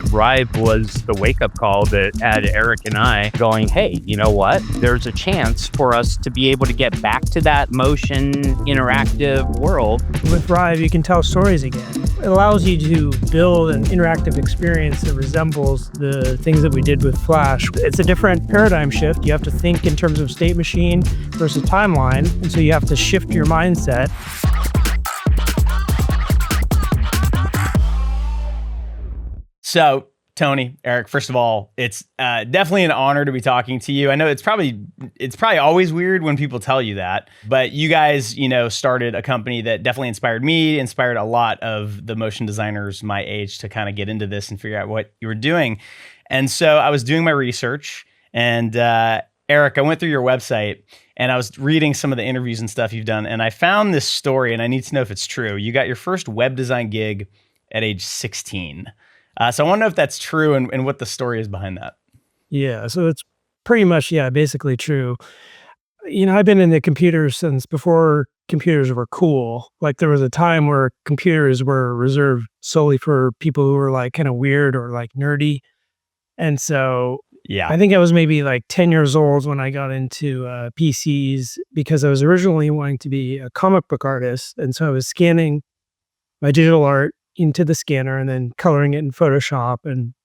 Thrive was the wake-up call that had Eric and I going, hey, you know what? There's a chance for us to be able to get back to that motion interactive world. With Thrive, you can tell stories again. It allows you to build an interactive experience that resembles the things that we did with Flash. It's a different paradigm shift. You have to think in terms of state machine versus timeline, and so you have to shift your mindset. So, Tony, Eric, first of all, it's definitely an honor to be talking to you. I know it's probably always weird when people tell you that, but you guys, started a company that definitely inspired me, inspired a lot of the motion designers my age to kind of get into this and figure out what you were doing. And so I was doing my research, and Eric, I went through your website and I was reading some of the interviews and stuff you've done, and I found this story, and I need to know if it's true. You got your first web design gig at age 16. So I want to know if that's true and what the story is behind that. Yeah, so it's pretty much, basically true. I've been into computers since before computers were cool. Like there was a time where computers were reserved solely for people who were like kind of weird or like nerdy. And so I think I was maybe like 10 years old when I got into PCs because I was originally wanting to be a comic book artist. And so I was scanning my digital art into the scanner and then coloring it in Photoshop. And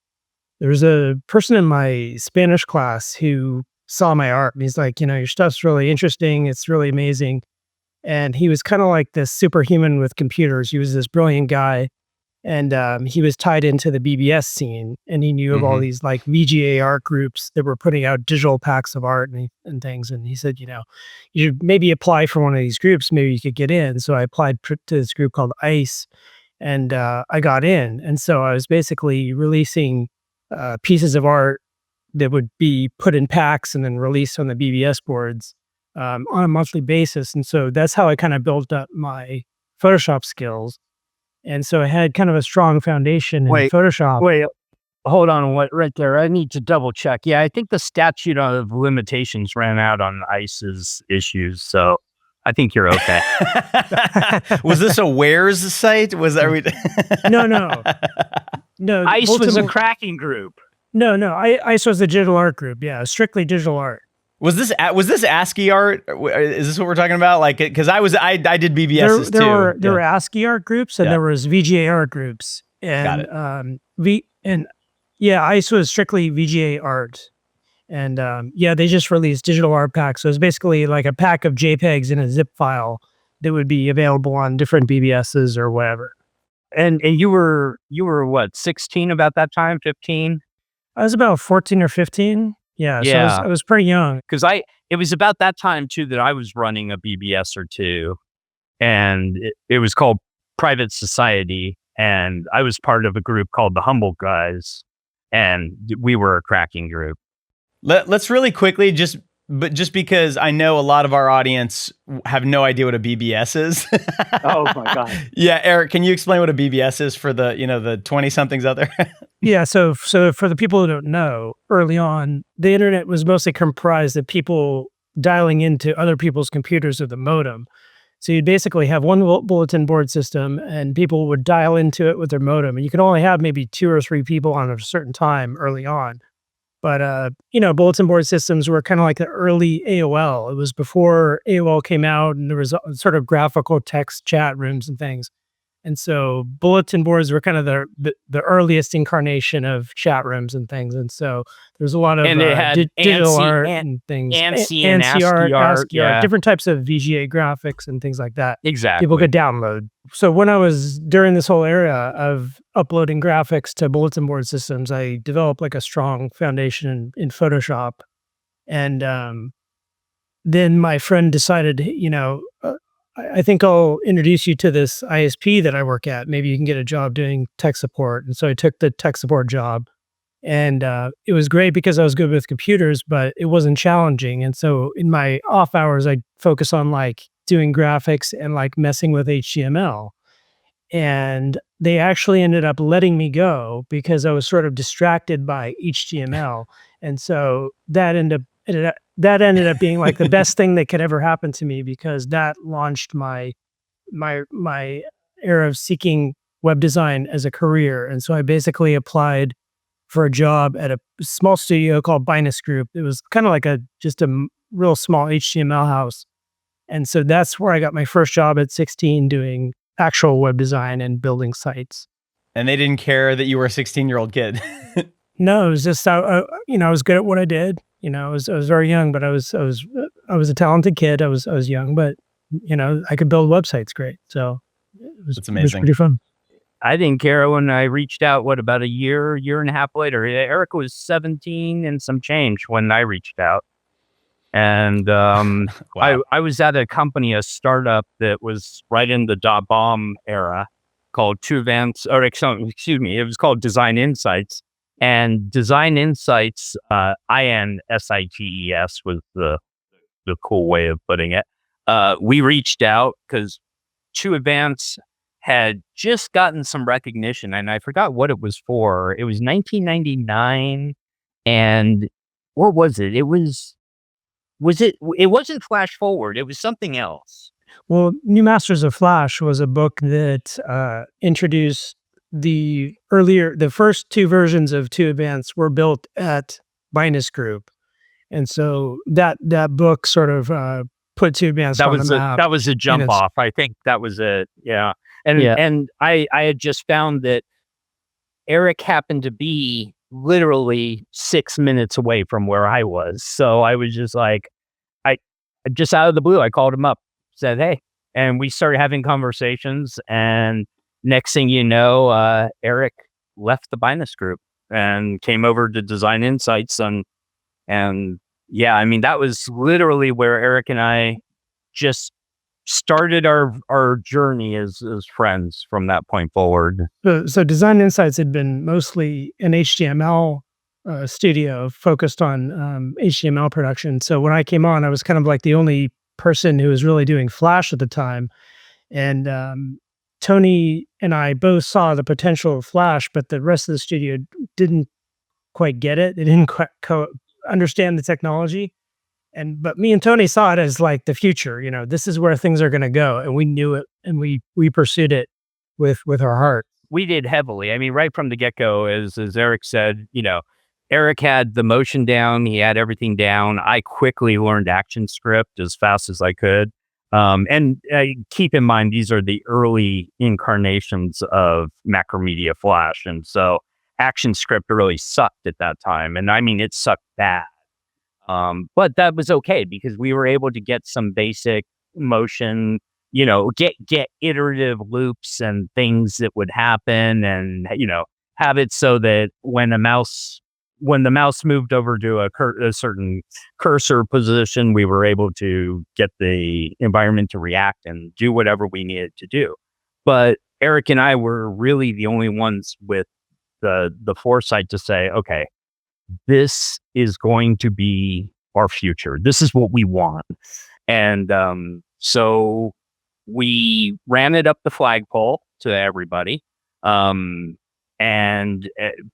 there was a person in my Spanish class who saw my art and he's like, your stuff's really interesting. It's really amazing. And he was kind of like this superhuman with computers. He was this brilliant guy. And he was tied into the BBS scene, and he knew of all these like VGA art groups that were putting out digital packs of art and things. And he said, you maybe apply for one of these groups, maybe you could get in. So I applied to this group called ICE, and I got in. And so I was basically releasing pieces of art that would be put in packs and then released on the BBS boards on a monthly basis. And so that's how I kind of built up my Photoshop skills. And so I had kind of a strong foundation in Photoshop. Wait, hold on right there. I need to double check. Yeah, I think the statute of limitations ran out on ICE's issues. So I think you're okay. Was this a Where's site? Was that? No. ICE was a cracking group. No. ICE was a digital art group. Yeah, strictly digital art. Was this ASCII art? Is this what we're talking about? Like, because I did BBSs too. There were ASCII art groups and there was VGA art groups. And Got it. ICE was strictly VGA art. And they just released digital art packs. So it's basically like a pack of JPEGs in a zip file that would be available on different BBSs or whatever. And you were what, 16 about that time, 15? I was about 14 or 15. Yeah. So I was pretty young. Because it was about that time too that I was running a BBS or two, and it was called Private Society, and I was part of a group called the Humble Guys, and we were a cracking group. Let's really quickly just because I know a lot of our audience have no idea what a BBS is. Oh my God. Yeah, Eric, can you explain what a BBS is for the 20-somethings out there? Yeah, so for the people who don't know, early on, the internet was mostly comprised of people dialing into other people's computers with a modem. So you'd basically have one bulletin board system and people would dial into it with their modem. And you could only have maybe 2 or 3 people on at a certain time early on. But, bulletin board systems were kind of like the early AOL. It was before AOL came out and there was sort of graphical text chat rooms and things. And so bulletin boards were kind of the earliest incarnation of chat rooms and things. And so there's a lot of digital art and things. ANSI and ASCII art, different types of VGA graphics and things like that. Exactly. People could download. So when I was during this whole era of uploading graphics to bulletin board systems, I developed like a strong foundation in Photoshop. And then my friend decided, I think I'll introduce you to this ISP that I work at. Maybe you can get a job doing tech support. And so I took the tech support job, and it was great because I was good with computers, but it wasn't challenging. And so in my off hours, I focus on like doing graphics and like messing with HTML. And they actually ended up letting me go because I was sort of distracted by HTML. And so that ended up being like the best thing that could ever happen to me, because that launched my era of seeking web design as a career. And so I basically applied for a job at a small studio called Binus Group. It was kind of like just a real small HTML house. And so that's where I got my first job at 16 doing actual web design and building sites. And they didn't care that you were a 16-year-old kid. No, it was just I was good at what I did. I was very young, but I was a talented kid. I was young, but I could build websites great. So That's it was amazing. pretty fun. I didn't care when I reached out, about a year and a half later. Eric was 17 and some change when I reached out. And Wow. I was at a startup that was right in the .bomb era called 2Advanced, or excuse me, it was called Design Insights. And Design Insights, INSITES was the cool way of putting it. We reached out because 2Advanced had just gotten some recognition, and I forgot what it was for. It was 1999, and what was it? It wasn't Flash Forward. It was something else. Well, New Masters of Flash was a book that introduced the first two versions of 2Advanced were built at Binus Group. And so that book sort of put 2Advanced on the map. That was a jump off. I think that was it. Yeah. And I had just found that Eric happened to be literally 6 minutes away from where I was. So I was just like, I just out of the blue, I called him up, said, hey, and we started having conversations. And next thing you know, Eric left the Binus Group and came over to Design Insights. And yeah, I mean, that was literally where Eric and I just started our journey as friends from that point forward. So Design Insights had been mostly an HTML studio focused on HTML production. So when I came on, I was kind of like the only person who was really doing Flash at the time. And Tony and I both saw the potential of Flash, but the rest of the studio didn't quite get it. They didn't quite understand the technology. But me and Tony saw it as like the future. This is where things are going to go, and we knew it, and we pursued it with our heart. We did heavily. I mean, right from the get-go, as Eric said, Eric had the motion down. He had everything down. I quickly learned ActionScript as fast as I could. And keep in mind, these are the early incarnations of Macromedia Flash. And so ActionScript really sucked at that time. And I mean, it sucked bad. But that was okay because we were able to get some basic motion, get iterative loops and things that would happen, and, have it so that when the mouse moved over to a certain cursor position, we were able to get the environment to react and do whatever we needed to do. But Eric and I were really the only ones with the foresight to say, okay, this is going to be our future. This is what we want. And so we ran it up the flagpole to everybody. And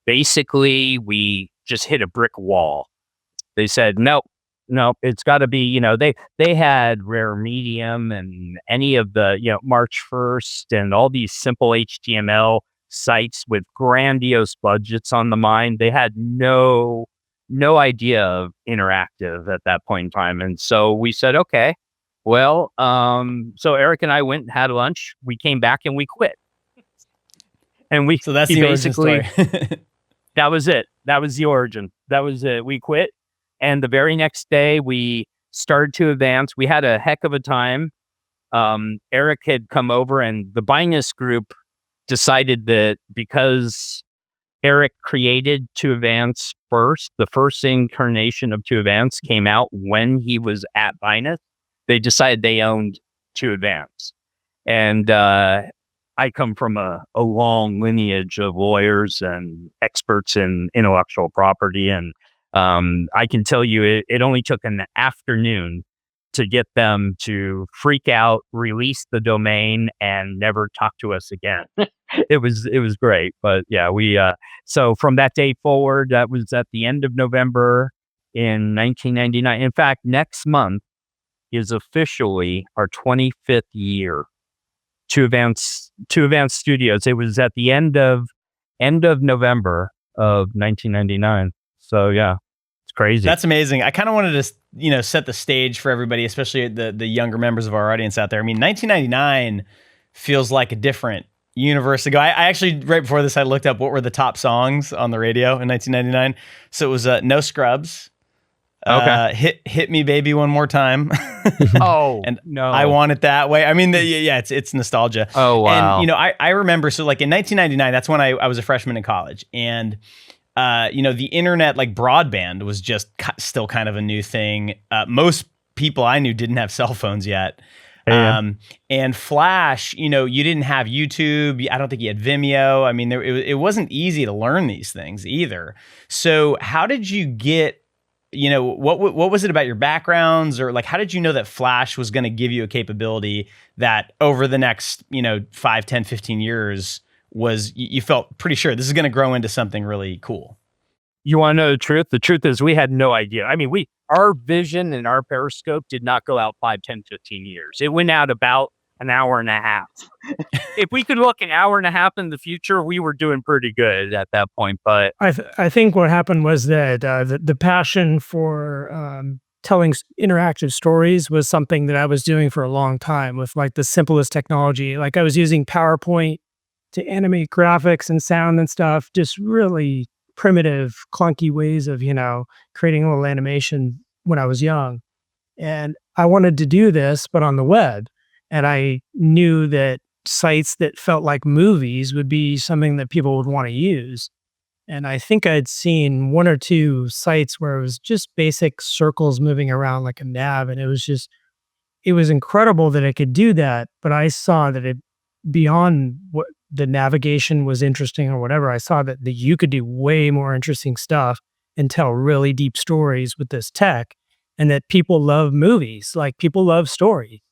basically we just hit a brick wall. They said, nope, it's got to be, they had Rare Medium and any of the, March 1st and all these simple HTML sites with grandiose budgets on the mind. They had no idea of interactive at that point in time. And so we said, okay, well, so Eric and I went and had lunch. We came back and we quit. And so that's the origin story. That was it. That was the origin. That was it. We quit. And the very next day we started 2Advanced. We had a heck of a time. Eric had come over, and the Binus Group decided that because Eric created 2Advanced first, the first incarnation of 2Advanced came out when he was at Binus, they decided they owned 2Advanced. And I come from a long lineage of lawyers and experts in intellectual property. And I can tell you it only took an afternoon to get them to freak out, release the domain, and never talk to us again. It was great. But yeah, so from that day forward, that was at the end of November in 1999. In fact, next month is officially our 25th year. 2Advanced Studios. It was at the end of November of 1999. So yeah, it's crazy. That's amazing. I kind of wanted to, set the stage for everybody, especially the younger members of our audience out there. I mean, 1999 feels like a different universe ago. I actually, right before this, I looked up what were the top songs on the radio in 1999. So it was No Scrubs. Okay. Hit Me Baby One More Time. Oh, and no. I Want It That Way. I mean, it's nostalgia. Oh, wow. And, I remember, so like in 1999, that's when I was a freshman in college. And, the internet, like broadband, was just still kind of a new thing. Most people I knew didn't have cell phones yet. Yeah. And Flash, you didn't have YouTube. I don't think you had Vimeo. I mean, it wasn't easy to learn these things either. So how did you get, what was it about your backgrounds, or like, how did you know that Flash was going to give you a capability that over the next, 5, 10, 15 years you felt pretty sure this is going to grow into something really cool? You want to know the truth? The truth is we had no idea. I mean, our vision and our periscope did not go out 5, 10, 15 years. It went out about an hour and a half. If we could look an hour and a half in the future, we were doing pretty good at that point. But I think what happened was that the passion for telling interactive stories was something that I was doing for a long time with like the simplest technology. Like I was using PowerPoint to animate graphics and sound and stuff, just really primitive, clunky ways of, creating a little animation when I was young. And I wanted to do this, but on the web. And I knew that sites that felt like movies would be something that people would want to use. And I think I'd seen 1 or 2 sites where it was just basic circles moving around like a nav. And it was incredible that it could do that. But I saw that beyond what the navigation was interesting or whatever, I saw that you could do way more interesting stuff and tell really deep stories with this tech, and that people love movies. Like people love story.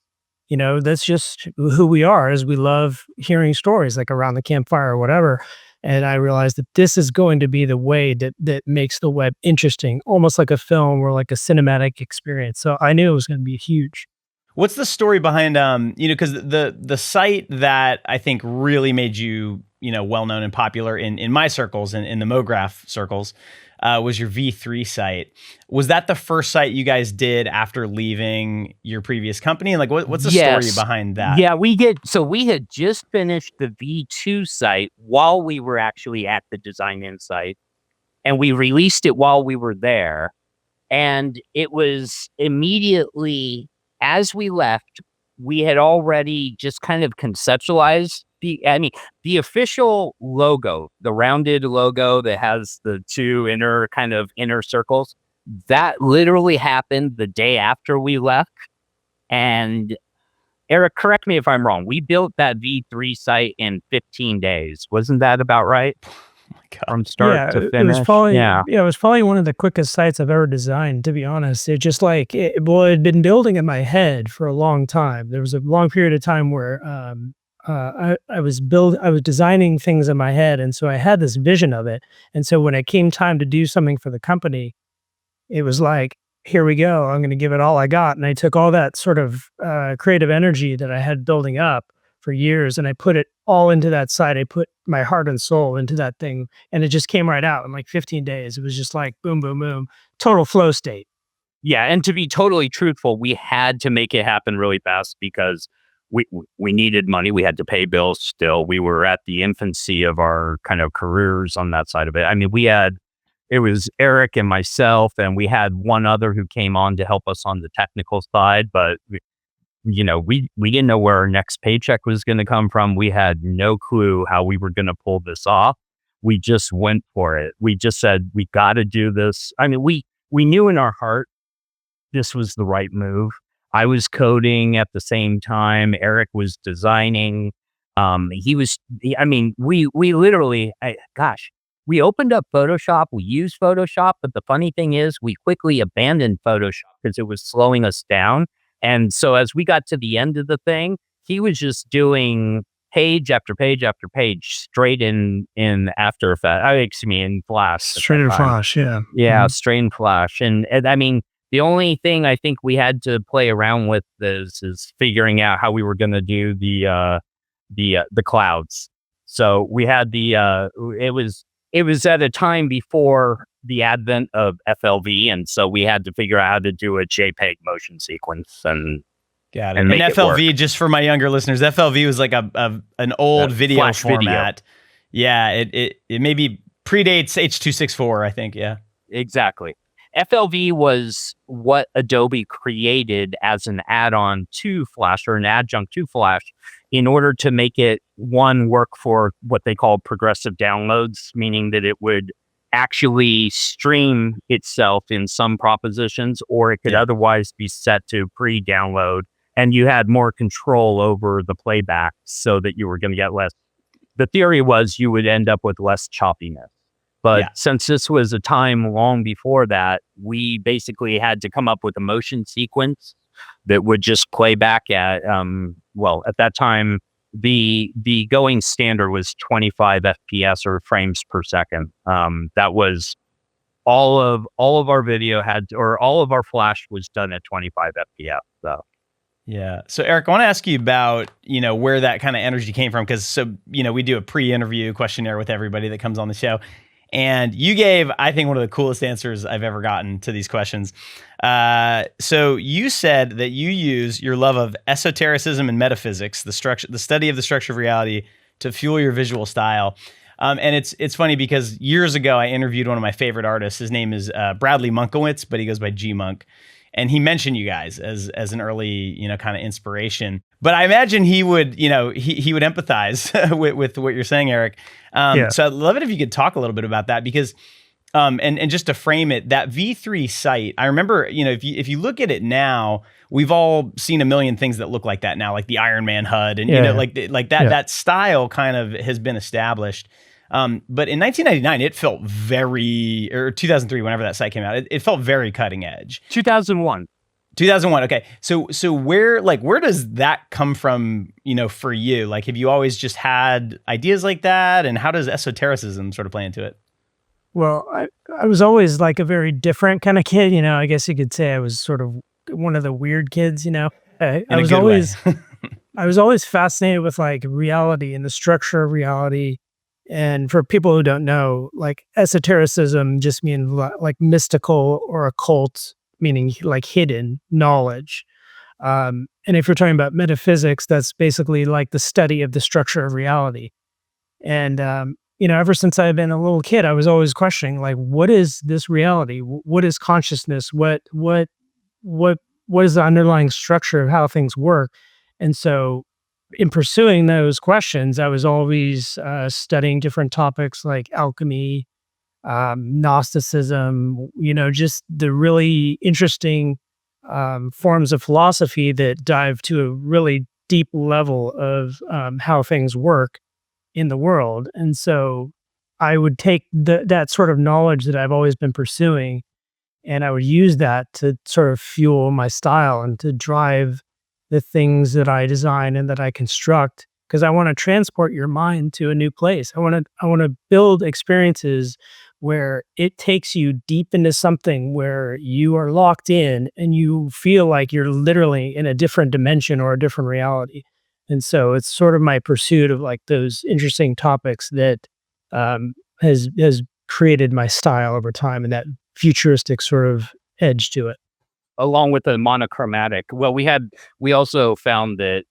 That's just who we are, is we love hearing stories like around the campfire or whatever. And I realized that this is going to be the way that makes the web interesting, almost like a film or like a cinematic experience. So I knew it was going to be huge. What's the story behind, because the site that I think really made you, well known and popular in my circles and in the MoGraph circles, was your V3 site. Was that the first site you guys did after leaving your previous company? And like, what's the story behind that? Yeah, we had just finished the V2 site while we were actually at the Design Insight, and we released it while we were there. And it was immediately, as we left, we had already just kind of conceptualized the official logo, the rounded logo that has the 2 inner circles. That literally happened the day after we left. And Eric, correct me if I'm wrong. We built that V3 site in 15 days. Wasn't that about right? From start to finish. It was probably one of the quickest sites I've ever designed, to be honest. It just like, it had been building in my head for a long time. There was a long period of time where I was designing things in my head. And so I had this vision of it. And so when it came time to do something for the company, it was like, here we go. I'm going to give it all I got. And I took all that sort of creative energy that I had building up for years, and I put it all into that site. I put my heart and soul into that thing, and it just came right out in like 15 days. It was just like boom, boom, boom, total flow state. Yeah, and to be totally truthful, we had to make it happen really fast because we needed money. We had to pay bills still. We were at the infancy of our kind of careers on that side of it. I mean, it was Eric and myself, and we had one other who came on to help us on the technical side, but we didn't know where our next paycheck was going to come from. We had no clue how we were going to pull this off. We just went for it. We just said, we got to do this. I mean, we knew in our heart this was the right move. I was coding at the same time. Eric was designing. We literally, we opened up Photoshop. We used Photoshop, but the funny thing is we quickly abandoned Photoshop because it was slowing us down. And so as we got to the end of the thing, he was just doing page after page after page straight in After Effects. In Flash. Straight in Flash, yeah. Yeah, Mm-hmm. straight in Flash. And I mean, the only thing I think we had to play around with is figuring out how we were going to do the clouds. So we had it was at a time before the advent of FLV, and so we had to figure out how to do a JPEG motion sequence and got it. and And make it work. FLV, just for my younger listeners, FLV was like an old video Flash format. Yeah, it maybe predates H.264, I think. Yeah, Exactly. FLV was what Adobe created as an add-on to Flash, or an adjunct to Flash, in order to make it, one, work for what they call progressive downloads, meaning that it would actually stream itself in some propositions, or it could otherwise be set to pre-download, and you had more control over the playback so that you were going to get less. The theory was you would end up with less choppiness. But since this was a time long before that, we basically had to come up with a motion sequence that would just play back at, at that time, the going standard was 25 FPS, or frames per second. That was all of our video all of our Flash was done at 25 FPS. So. Yeah. So Eric, I want to ask you about, where that kind of energy came from. Cause we do a pre-interview questionnaire with everybody that comes on the show. And you gave, I think, one of the coolest answers I've ever gotten to these questions. So you said that you use your love of esotericism and metaphysics, the study of the structure of reality, to fuel your visual style. And it's funny because years ago I interviewed one of my favorite artists. His name is Bradley Munkowitz, but he goes by G Monk. And he mentioned you guys as an early, kind of inspiration. But I imagine he would, he would empathize with what you're saying, Eric. So I'd love it if you could talk a little bit about that, because, and just to frame it, that V3 site, I remember, if you look at it now, we've all seen a million things that look like that now, like the Iron Man HUD, and that style kind of has been established. But in 1999, it felt or 2003, whenever that site came out, it felt very cutting edge. 2001. 2001. Okay. So where does that come from, for you? Like, have you always just had ideas like that? And how does esotericism sort of play into it? Well, I was always like a very different kind of kid. I guess you could say I was sort of one of the weird kids, I was always, I was always fascinated with like reality and the structure of reality. And for people who don't know, like esotericism just means like mystical or occult, meaning like hidden knowledge. And if you're talking about metaphysics, that's basically like the study of the structure of reality. And, ever since I've been a little kid, I was always questioning, like, what is this reality? What is consciousness? What is the underlying structure of how things work? And so in pursuing those questions, I was always studying different topics like alchemy, Gnosticism, just the really interesting forms of philosophy that dive to a really deep level of how things work in the world. And so I would take that sort of knowledge that I've always been pursuing, and I would use that to sort of fuel my style and to drive the things that I design and that I construct, because I want to transport your mind to a new place. I want to build experiences where it takes you deep into something where you are locked in and you feel like you're literally in a different dimension or a different reality. And so it's sort of my pursuit of like those interesting topics that has created my style over time, and that futuristic sort of edge to it. Along with the monochromatic. Well, we also found that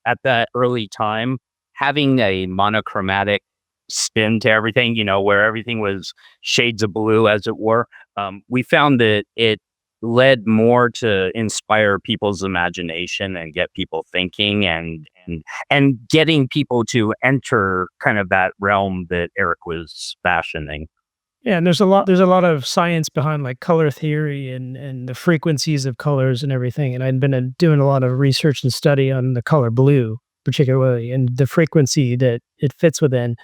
at that early time, having a monochromatic spin to everything, where everything was shades of blue, as it were, we found that it led more to inspire people's imagination and get people thinking and getting people to enter kind of that realm that Eric was fashioning. Yeah, and there's a lot of science behind like color theory and the frequencies of colors and everything. And I'd been doing a lot of research and study on the color blue, particularly, and the frequency that it fits within.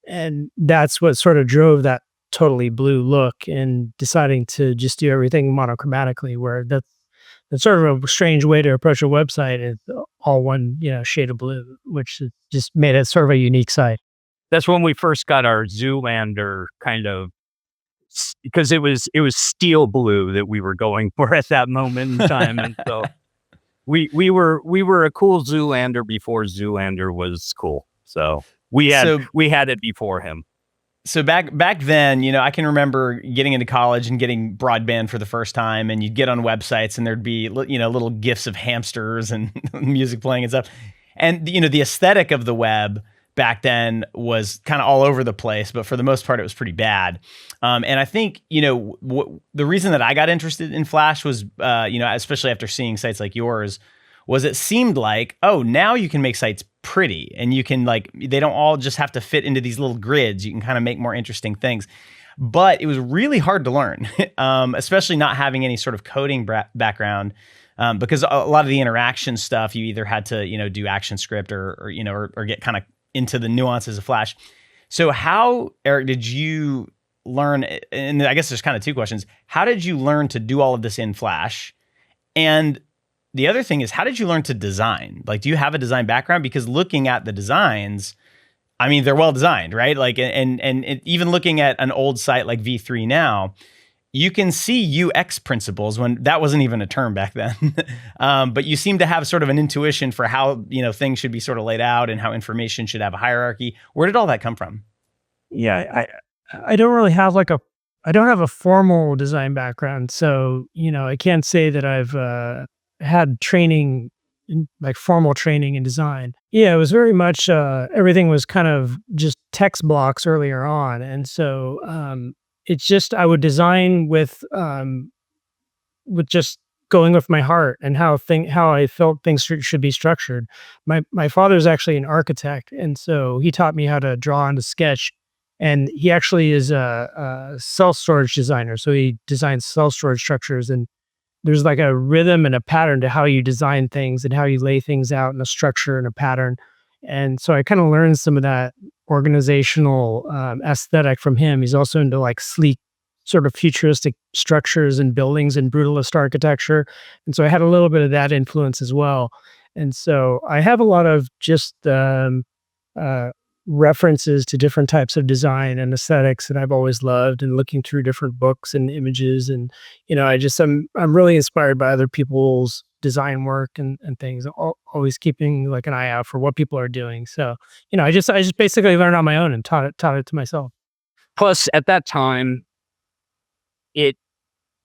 And that's what sort of drove that totally blue look, and deciding to just do everything monochromatically, where that's sort of a strange way to approach a website. It's all one, shade of blue, which just made it sort of a unique site. That's when we first got our Zoolander kind of, because it was steel blue that we were going for at that moment in time. And so we were a cool Zoolander before Zoolander was cool. So we had it before him. So back then, I can remember getting into college and getting broadband for the first time, and you'd get on websites and there'd be, little gifs of hamsters and music playing and stuff. And, the aesthetic of the web back then was kind of all over the place, but for the most part, it was pretty bad. And I think, the reason that I got interested in Flash was, especially after seeing sites like yours, was it seemed like, oh, now you can make sites pretty, and you can they don't all just have to fit into these little grids. You can kind of make more interesting things. But it was really hard to learn, especially not having any sort of coding background, because a lot of the interaction stuff, you either had to, do ActionScript or get kind of into the nuances of Flash. So how, Eric, did you learn? And I guess there's kind of two questions. How did you learn to do all of this in Flash? And the other thing is, how did you learn to design? Do you have a design background? Because looking at the designs, I mean, they're well designed, right? Even looking at an old site like V3 now, you can see UX principles when that wasn't even a term back then. But you seem to have sort of an intuition for how, things should be sort of laid out and how information should have a hierarchy. Where did all that come from? Yeah, I don't really have I don't have a formal design background. So, I can't say that I've had training, formal training in design. Yeah, it was very much, everything was kind of just text blocks earlier on. And so it's just, I would design with just going with my heart and how I felt things should be structured. My father's actually an architect. And so he taught me how to draw on to sketch. And he actually is a self-storage designer. So he designs self-storage structures, and there's a rhythm and a pattern to how you design things and how you lay things out in a structure and a pattern. And so I kind of learned some of that organizational aesthetic from him. He's also into sleek, sort of futuristic structures and buildings and brutalist architecture. And so I had a little bit of that influence as well. And so I have a lot of just references to different types of design and aesthetics that I've always loved, and looking through different books and images. And, I'm really inspired by other people's design work and things, always keeping an eye out for what people are doing. So, I just basically learned on my own and taught it to myself. Plus, at that time, it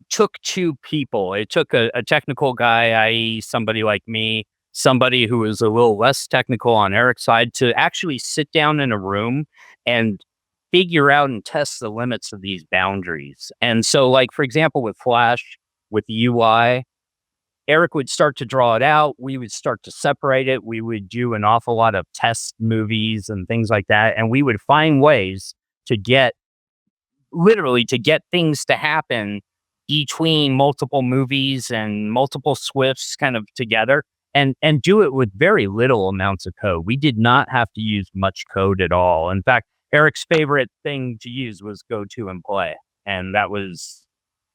took two people. It took a technical guy, i.e. somebody like me, somebody who was a little less technical on Eric's side, to actually sit down in a room and figure out and test the limits of these boundaries. And so, for example, with Flash, with the UI, Eric would start to draw it out. We would start to separate it. We would do an awful lot of test movies and things like that. And we would find ways to get things to happen between multiple movies and multiple Swifts kind of together. And do it with very little amounts of code. We did not have to use much code at all. In fact, Eric's favorite thing to use was go to and play. And that was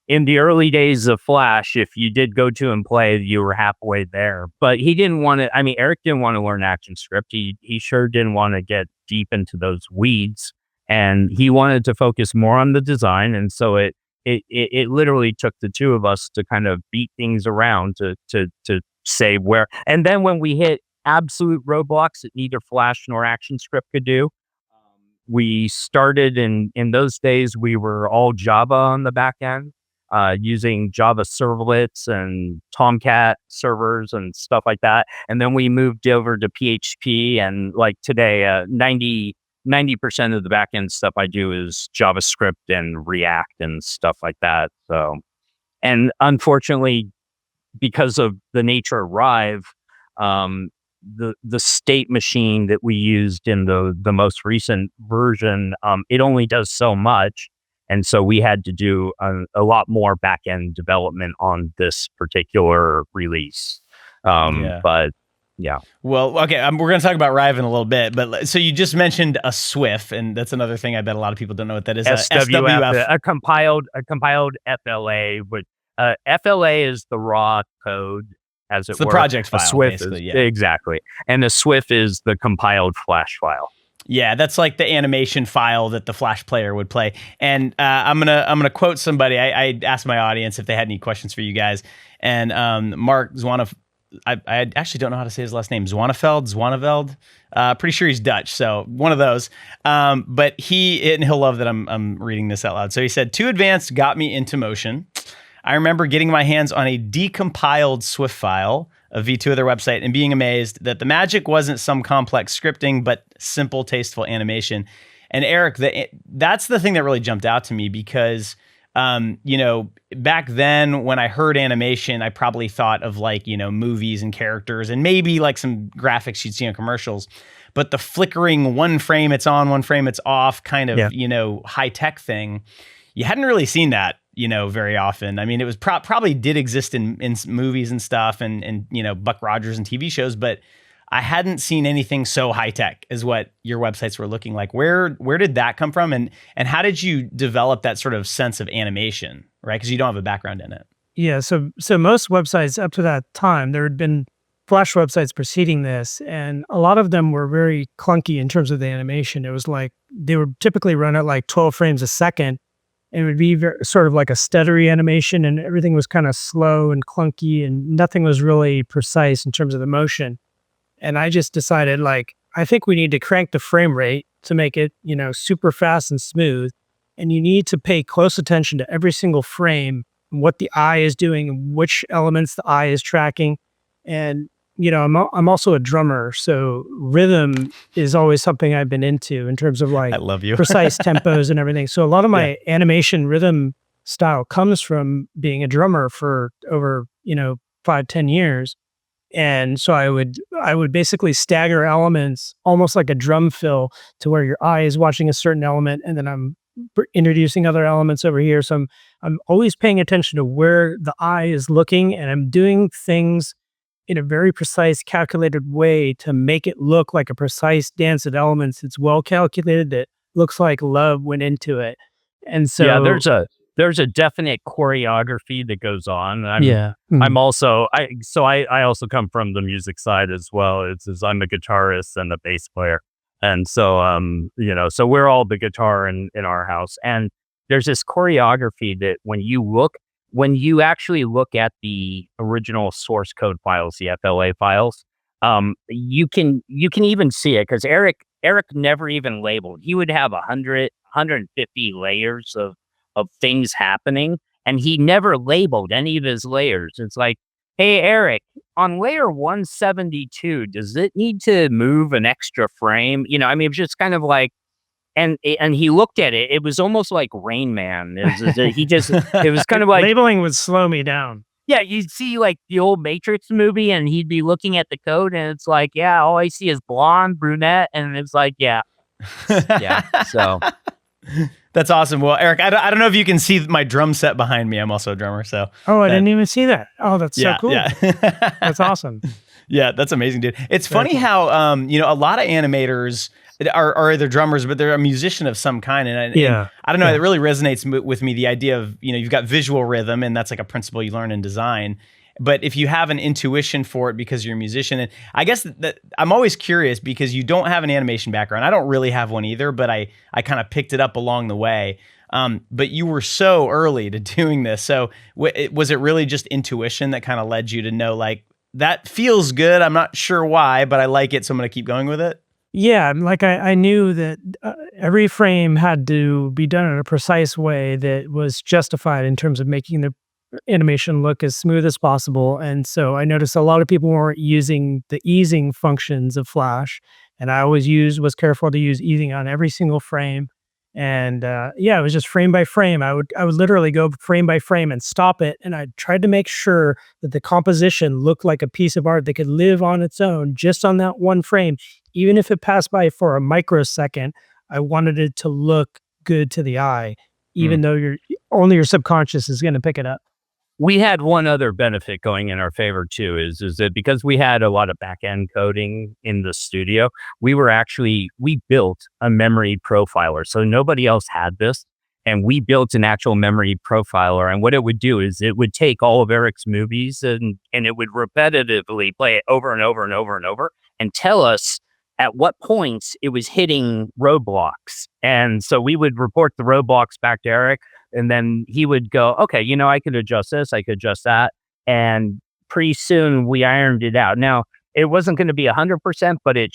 in the early days of Flash. If you did go to and play, you were halfway there. But he didn't want to, Eric didn't want to learn ActionScript. He sure didn't want to get deep into those weeds. And he wanted to focus more on the design. And so it literally took the two of us to kind of beat things around to say where. And then when we hit absolute roadblocks that neither Flash nor ActionScript could do, we started in those days, we were all Java on the back end, using Java servlets and Tomcat servers and stuff like that. And then we moved over to PHP, and today, 90% of the backend stuff I do is JavaScript and React and stuff like that. So, and unfortunately, because of the nature of Rive, the state machine that we used in the most recent version, it only does so much. And so we had to do a lot more back-end development on this particular release. But yeah. Well, okay, we're going to talk about Rive in a little bit, but so you just mentioned a Swift, and that's another thing I bet a lot of people don't know what that is. SWF, a compiled FLA. But FLA is the raw code, as it's it were. The project file, Swift basically. Is, yeah. Exactly. And the Swift is the compiled Flash file. Yeah, that's like the animation file that the Flash player would play. And I'm gonna quote somebody. I asked my audience if they had any questions for you guys, and Mark I actually don't know how to say his last name. Zwaneveld. Pretty sure he's Dutch, so one of those. But he'll love that I'm reading this out loud. So he said, 2Advanced got me into motion. I remember getting my hands on a decompiled Swift file of V2 of their website and being amazed that the magic wasn't some complex scripting, but simple, tasteful animation. And Eric, that's the thing that really jumped out to me because, back then when I heard animation, I probably thought of movies and characters and maybe like some graphics you'd see on commercials. But the flickering one frame it's on, one frame it's off kind of, high tech thing, you hadn't really seen that very often. I mean, it was probably did exist in movies and stuff and Buck Rogers and TV shows, but I hadn't seen anything so high tech as what your websites were looking like. Where did that come from? And how did you develop that sort of sense of animation, right? Because you don't have a background in it. Yeah. So most websites up to that time, there had been Flash websites preceding this, and a lot of them were very clunky in terms of the animation. It was like they would typically run at like 12 frames a second. It would be sort of like a stuttery animation, and everything was kind of slow and clunky, and nothing was really precise in terms of the motion. And I just decided, I think we need to crank the frame rate to make it, super fast and smooth. And you need to pay close attention to every single frame, what the eye is doing, which elements the eye is tracking. And, I'm also a drummer, so rhythm is always something I've been into in terms of I love you. precise tempos and everything. So a lot of my animation rhythm style comes from being a drummer for over, 5-10 years. And so I would basically stagger elements almost like a drum fill to where your eye is watching a certain element and then I'm introducing other elements over here. So I'm always paying attention to where the eye is looking, and I'm doing things in a very precise, calculated way to make it look like a precise dance of elements. It's well calculated. That looks like love went into it. And so there's a definite choreography that goes on. Mm-hmm. I also come from the music side as well. I'm a guitarist and a bass player. And so, so we're all the guitar in our house. And there's this choreography that when you actually look at the original source code files, the FLA files, you can even see it because Eric never even labeled. He would have 150 layers of things happening, and he never labeled any of his layers. It's like, hey, Eric, on layer 172, does it need to move an extra frame? It was just kind of like, and he looked at it. It was almost like Rain Man. It was kind of like labeling would slow me down. Yeah, you'd see like the old Matrix movie, and he'd be looking at the code, and it's like, yeah, all I see is blonde, brunette, and it's like, yeah. So. That's awesome. Well, Eric, I don't know if you can see my drum set behind me. I'm also a drummer, so. Oh, I didn't even see that. Oh, that's so cool. Yeah. That's awesome. Yeah, that's amazing, dude. It's funny how a lot of animators are either drummers, but they're a musician of some kind. And I don't know, it really resonates with me, the idea of, you've got visual rhythm, and that's like a principle you learn in design. But if you have an intuition for it because you're a musician, and I guess that I'm always curious because you don't have an animation background. I don't really have one either, but I kind of picked it up along the way. But you were so early to doing this. So was it really just intuition that kind of led you to know, like, that feels good? I'm not sure why, but I like it, so I'm going to keep going with it. Yeah, I knew that every frame had to be done in a precise way that was justified in terms of making the animation look as smooth as possible. And so I noticed a lot of people weren't using the easing functions of Flash, and I always was careful to use easing on every single frame. And it was just frame by frame. I would literally go frame by frame and stop it, and I tried to make sure that the composition looked like a piece of art that could live on its own just on that one frame. Even if it passed by for a microsecond, I wanted it to look good to the eye, even though your subconscious is going to pick it up. We had one other benefit going in our favor too, is that because we had a lot of back end coding in the studio, we built a memory profiler. So nobody else had this. And we built an actual memory profiler. And what it would do is it would take all of Eric's movies and it would repetitively play it over and over and over and over and tell us at what points it was hitting roadblocks. And so we would report the roadblocks back to Eric. And then he would go, okay, I could adjust this, I could adjust that. And pretty soon we ironed it out. Now, it wasn't going to be 100%, but it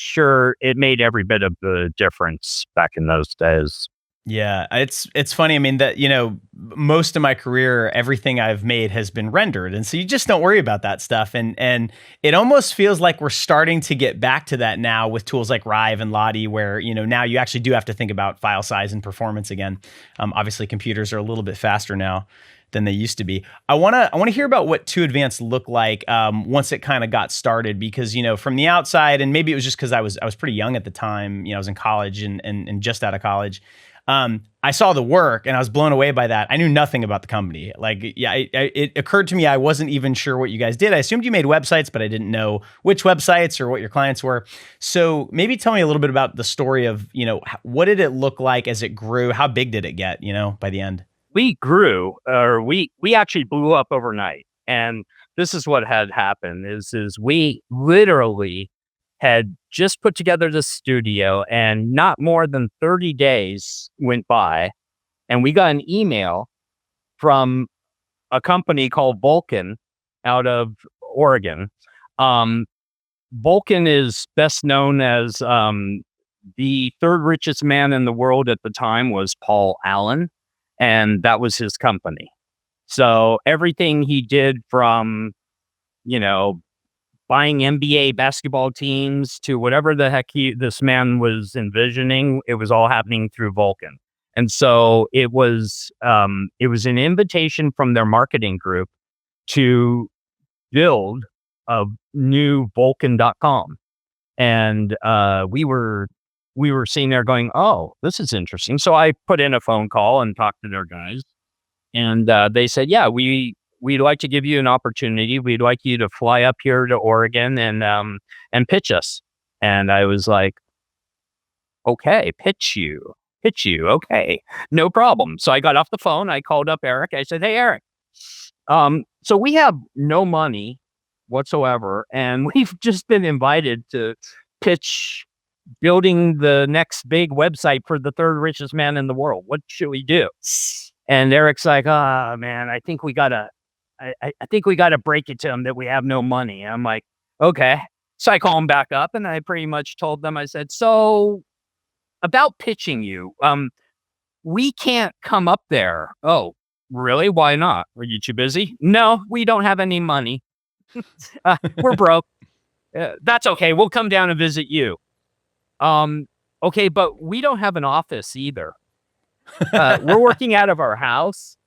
made every bit of the difference back in those days. Yeah, it's funny. I mean, that, most of my career, everything I've made has been rendered, and so you just don't worry about that stuff. And it almost feels like we're starting to get back to that now with tools like Rive and Lottie, where now you actually do have to think about file size and performance again. Obviously, computers are a little bit faster now than they used to be. I wanna hear about what 2Advanced looked like once it kind of got started, because from the outside, and maybe it was just because I was pretty young at the time. I was in college and just out of college. I saw the work and I was blown away by that. I knew nothing about the company. It occurred to me I wasn't even sure what you guys did. I assumed you made websites, but I didn't know which websites or what your clients were. So maybe tell me a little bit about the story of, what did it look like as it grew? How big did it get, by the end? We grew, or we actually blew up overnight. And this is what had happened is we literally had just put together the studio, and not more than 30 days went by, and we got an email from a company called Vulcan out of Oregon. Vulcan is best known as the third richest man in the world at the time was Paul Allen, and that was his company. So everything he did from, buying NBA basketball teams to whatever the heck this man was envisioning, it was all happening through Vulcan. And so it was an invitation from their marketing group to build a new Vulcan.com. And we were sitting there going, oh, this is interesting. So I put in a phone call and talked to their guys. And they said, yeah, we'd like to give you an opportunity. We'd like you to fly up here to Oregon and pitch us. And I was like, okay, pitch you. Okay, no problem. So I got off the phone. I called up Eric. I said, hey, Eric, so we have no money whatsoever, and we've just been invited to pitch building the next big website for the third richest man in the world. What should we do? And Eric's like, oh man, I think we gotta break it to him that we have no money. I'm like, okay. So I call him back up and I pretty much told them, I said, so about pitching you, we can't come up there. Oh, really? Why not? Are you too busy? No, we don't have any money. We're broke. That's okay. We'll come down and visit you. Okay, but we don't have an office either. We're working out of our house.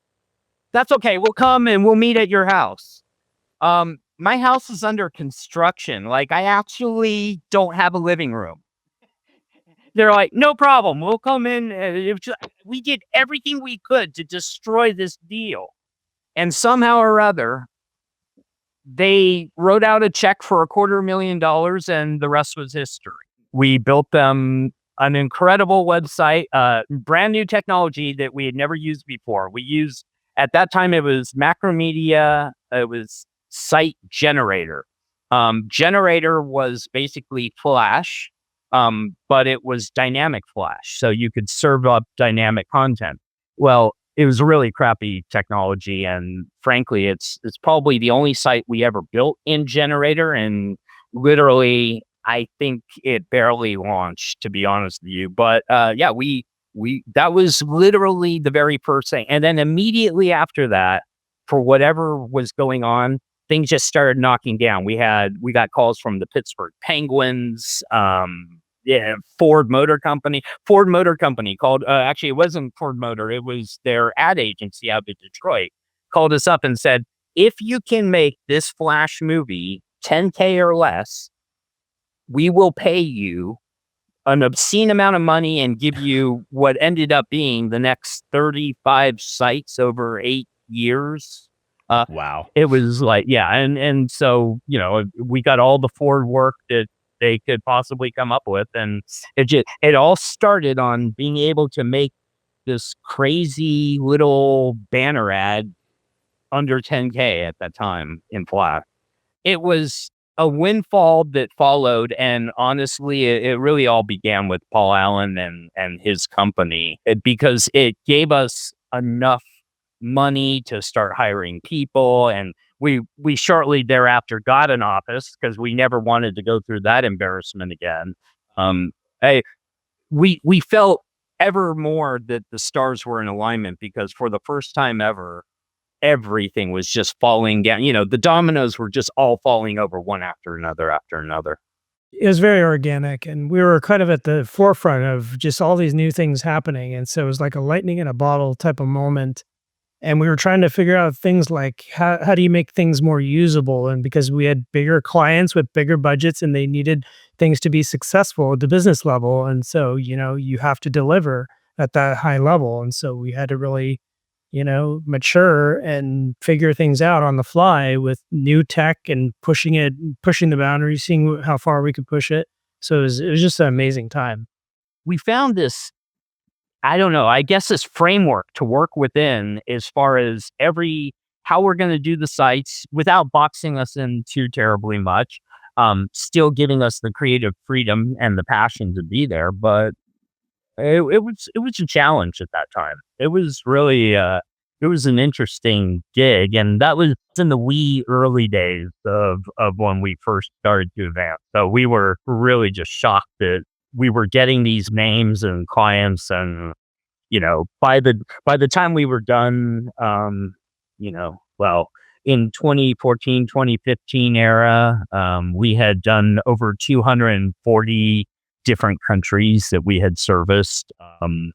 That's okay. We'll come and we'll meet at your house. My house is under construction. Like, I actually don't have a living room. They're like, no problem. We'll come in. We did everything we could to destroy this deal. And somehow or other, they wrote out a check for $250,000 and the rest was history. We built them an incredible website, brand new technology that we had never used before. We used, at that time, it was Macromedia. It was Site Generator. Generator was basically Flash, but it was dynamic Flash. So you could serve up dynamic content. Well, it was a really crappy technology. And frankly, it's probably the only site we ever built in Generator. And literally, I think it barely launched, to be honest with you. But yeah, that was literally the very first thing. And then immediately after that, for whatever was going on, things just started knocking down. We got calls from the Pittsburgh Penguins, Ford Motor Company called, actually it wasn't Ford Motor, it was their ad agency out of Detroit, called us up and said, if you can make this Flash movie $10K or less, we will pay you an obscene amount of money and give you what ended up being the next 35 sites over 8 years. Wow. It was like, yeah. And so, we got all the Ford work that they could possibly come up with. And it all started on being able to make this crazy little banner ad under 10K at that time in Flash. It was a windfall that followed, and honestly, it really all began with Paul Allen and his company, because it gave us enough money to start hiring people, and we shortly thereafter got an office because we never wanted to go through that embarrassment again. Um, hey, we felt ever more that the stars were in alignment because for the first time ever, everything was just falling down. The dominoes were just all falling over one after another after another. It was very organic, and we were kind of at the forefront of just all these new things happening, and so it was like a lightning in a bottle type of moment, and we were trying to figure out things like how do you make things more usable, and because we had bigger clients with bigger budgets and they needed things to be successful at the business level, and so, you have to deliver at that high level, and so we had to really, mature and figure things out on the fly with new tech and pushing the boundaries, seeing how far we could push it. So it was just an amazing time. We found this, I don't know, I guess this framework to work within as far as how we're going to do the sites without boxing us in too terribly much, still giving us the creative freedom and the passion to be there. But it was a challenge at that time. It was really, it was an interesting gig, and that was in the wee early days of when we first started to advance. So we were really just shocked that we were getting these names and clients, and by the time we were done, well, in 2014, 2015 era, we had done over 240 different countries that we had serviced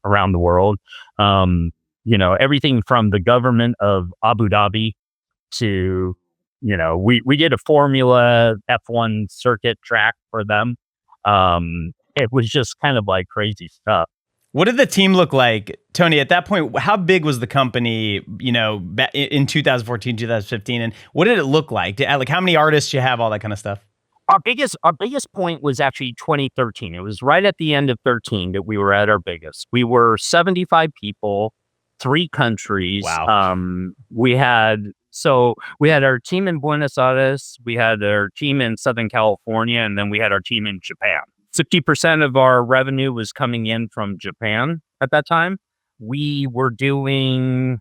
around the world. Everything from the government of Abu Dhabi to, we did a Formula F1 circuit track for them. It was just kind of like crazy stuff. What did the team look like, Tony, at that point? How big was the company, in 2014, 2015? And what did it look like? Like, how many artists you have, all that kind of stuff? Our biggest point was actually 2013. It was right at the end of 13 that we were at our biggest. We were 75 people, 3 countries. Wow. We had our team in Buenos Aires, we had our team in Southern California, and then we had our team in Japan. 60% of our revenue was coming in from Japan at that time. We were doing,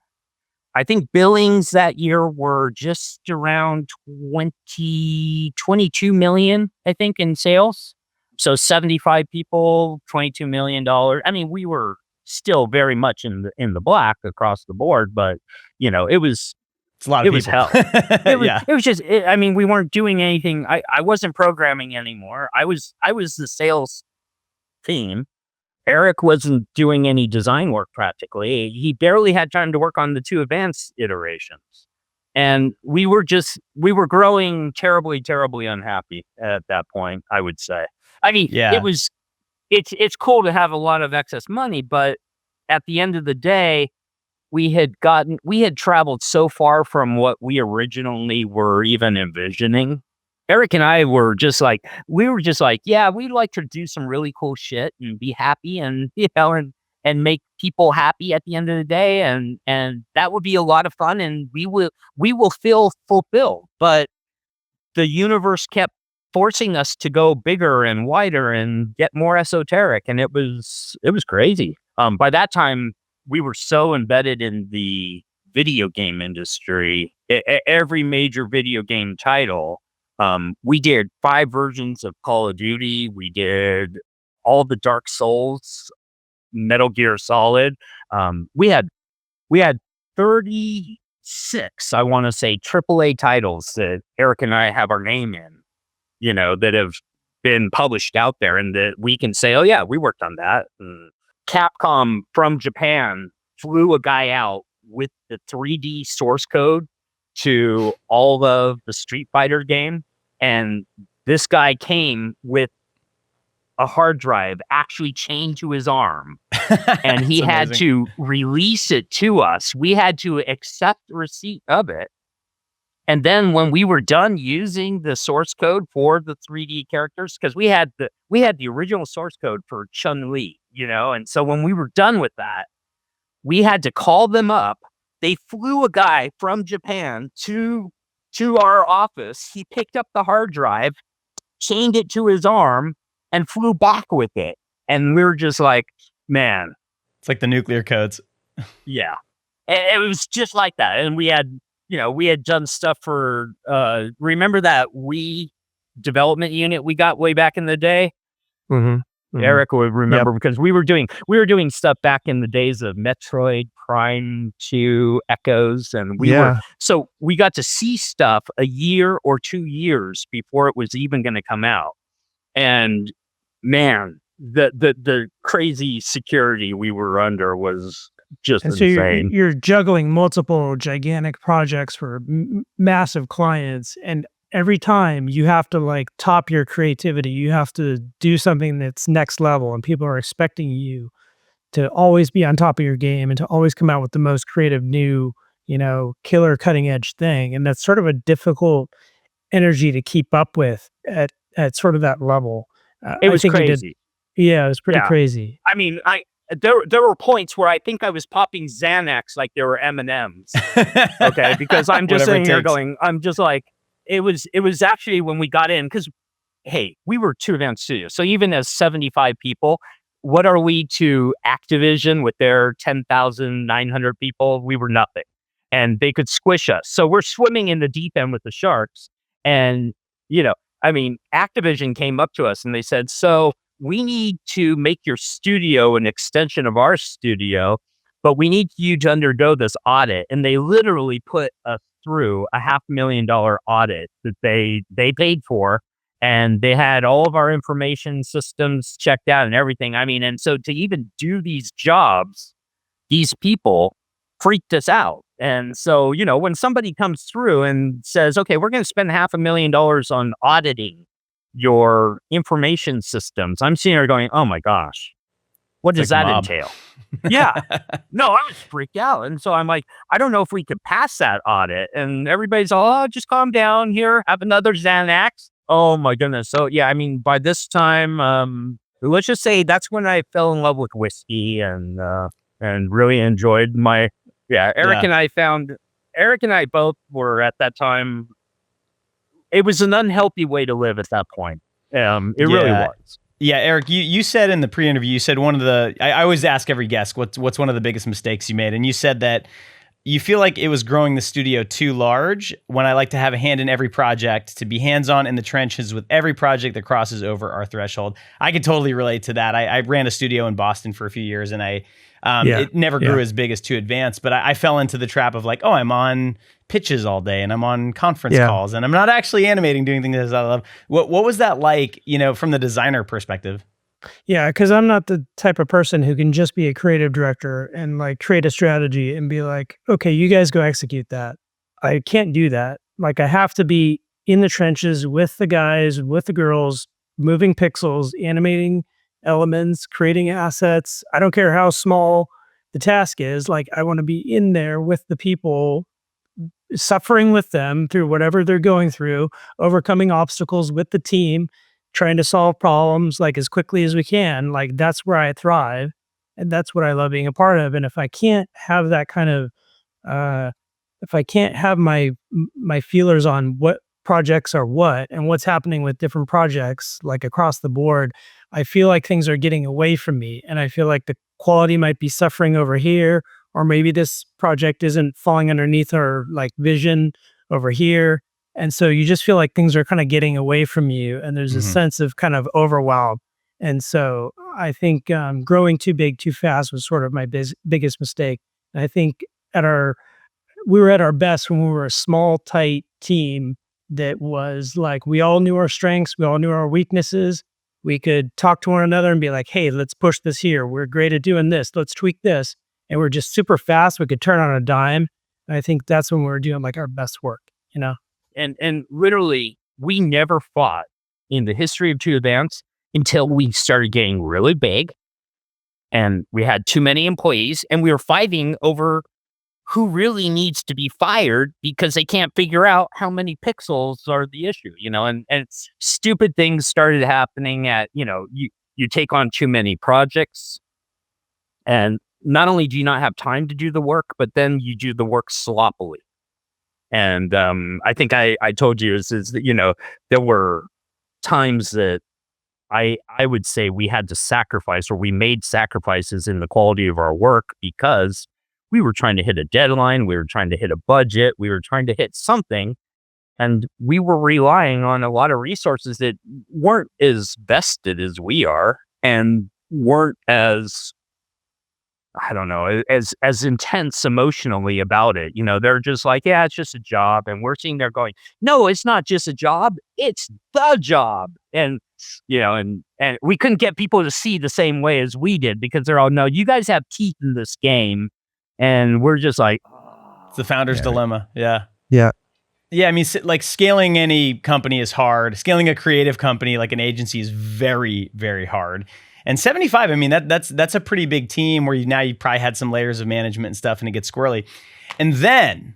I think billings that year were just around 22 million, I think, in sales. So 75 people, $22 million. I mean, we were still very much in the black across the board, but It's a lot of was people. hell. It was just, I mean, we weren't doing anything. I wasn't programming anymore. I was the sales team. Eric wasn't doing any design work practically. He barely had time to work on the 2Advanced iterations. And we were growing terribly, terribly unhappy at that point, I would say. I mean, Yeah. it's cool to have a lot of excess money, but at the end of the day, we had traveled so far from what we originally were even envisioning. Eric and I were just like, yeah, we'd like to do some really cool shit and be happy and, and make people happy at the end of the day. And that would be a lot of fun. And we will feel fulfilled. But the universe kept forcing us to go bigger and wider and get more esoteric. And it was crazy. By that time, we were so embedded in the video game industry. Every major video game title, we did 5 versions of Call of Duty. We did all the Dark Souls, Metal Gear Solid. We had 36, I want to say, AAA titles that Eric and I have our name in, that have been published out there and that we can say, oh yeah, we worked on that. And Capcom from Japan flew a guy out with the 3D source code to all of the Street Fighter game. And this guy came with a hard drive actually chained to his arm. And he had to release it to us. We had to accept the receipt of it. And then when we were done using the source code for the 3D characters, because we had the original source code for Chun-Li, and so when we were done with that, we had to call them up. They flew a guy from Japan to our office. He picked up the hard drive, chained it to his arm, and flew back with it. And we were just like, man. It's like the nuclear codes. Yeah. It was just like that. And we had we had done stuff for, remember that Wii development unit we got way back in the day? Mhm. Mhm. Eric would Yep. remember because we were doing stuff back in the days of Metroid Prime 2 Echoes, and Yeah. so we got to see stuff a year or 2 years before it was even gonna come out. And man, the crazy security we were under was just And so you're insane. you're juggling multiple gigantic projects for massive clients, and every time you have to like top your creativity, you have to do something that's next level, and people are expecting you to always be on top of your game and to always come out with the most creative new, killer cutting edge thing. And that's sort of a difficult energy to keep up with at sort of that level. It I was think you did. crazy. Yeah, it was pretty Yeah. crazy. I mean, there were points where I think I was popping Xanax like they were M&Ms. Okay, because I'm just Whatever it sitting here takes. going, I'm just like, it was actually when we got in, because hey, we were 2 Advanced Studios. So even as 75 people, what are we to Activision with their 10,900 people? We were nothing. And they could squish us. So we're swimming in the deep end with the sharks. And, you know, I mean, Activision came up to us and they said, so we need to make your studio an extension of our studio, but we need you to undergo this audit. And they literally put us through a $500,000 audit that they paid for, and they had all of our information systems checked out and everything. I mean, and so to even do these jobs, these people freaked us out. And so, when somebody comes through and says, okay, we're going to spend $500,000 on auditing your information systems, I'm sitting here going, oh my gosh, what It's like does the that mob. entail? Yeah. No, I was freaked out. And so I'm like, I don't know if we could pass that audit. And everybody's all, oh, just calm down here, have another Xanax. Oh my goodness. So yeah, I mean, by this time, let's just say that's when I fell in love with whiskey and really enjoyed yeah, Yeah. Eric and I both were at that time. It was an unhealthy way to live at that point. It really Yeah. was. Yeah, Eric, you said in the pre-interview, you said one of the, I always ask every guest, what's one of the biggest mistakes you made? And you said that you feel like it was growing the studio too large, when I like to have a hand in every project, to be hands-on in the trenches with every project that crosses over our threshold. I could totally relate to that. I ran a studio in Boston for a few years, and it never grew as big as 2Advanced, but I fell into the trap of like, oh, I'm on pitches all day and I'm on conference calls and I'm not actually animating, doing things that I love. What was that like, from the designer perspective? Yeah, because I'm not the type of person who can just be a creative director and like create a strategy and be like, okay, you guys go execute that. I can't do that. Like I have to be in the trenches with the guys, with the girls, moving pixels, animating elements, creating assets. I don't care how small the task is. Like I want to be in there with the people, suffering with them through whatever they're going through, overcoming obstacles with the team, trying to solve problems like as quickly as we can. Like that's where I thrive, and that's what I love being a part of. And if I can't have that kind of, uh, if I can't have my feelers on what projects are what and what's happening with different projects like across the board, I feel like things are getting away from me, and I feel like the quality might be suffering over here, or maybe this project isn't falling underneath our like vision over here. And so you just feel like things are kind of getting away from you, and there's a Mm-hmm. sense of kind of overwhelm. And so I think growing too big too fast was sort of my biggest mistake. And I think at our we were at our best when we were a small, tight team that was like, we all knew our strengths, we all knew our weaknesses. We could talk to one another and be like, hey, let's push this here. We're great at doing this. Let's tweak this. And we're just super fast. We could turn on a dime. And I think that's when we were doing like our best work, you know? And literally, we never fought in the history of 2Advanced until we started getting really big and we had too many employees, and we were fighting over who really needs to be fired because they can't figure out how many pixels are the issue, and stupid things started happening you take on too many projects, and not only do you not have time to do the work, but then you do the work sloppily. And I think I told you is that, there were times that I would say we had to sacrifice, or we made sacrifices in the quality of our work, because we were trying to hit a deadline, we were trying to hit a budget, we were trying to hit something, and we were relying on a lot of resources that weren't as vested as we are and weren't as, I don't know, as intense emotionally about it. They're just like, yeah, it's just a job. And we're sitting there going, no, it's not just a job, it's the job. And we couldn't get people to see the same way as we did because they're all, no, you guys have teeth in this game. And we're just like, It's the founder's dilemma. Yeah. Yeah. Yeah, I mean, like scaling any company is hard. Scaling a creative company like an agency is very, very hard. And 75, I mean, that's a pretty big team where you probably had some layers of management and stuff, and it gets squirrely. And then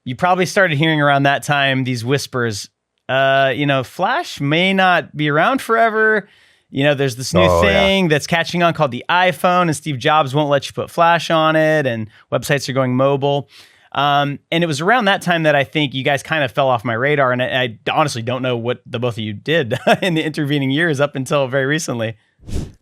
you probably started hearing around that time these whispers, Flash may not be around forever. There's this new thing that's catching on called the iPhone, and Steve Jobs won't let you put Flash on it, and websites are going mobile. And it was around that time that I think you guys kind of fell off my radar. And I honestly don't know what the both of you did in the intervening years up until very recently.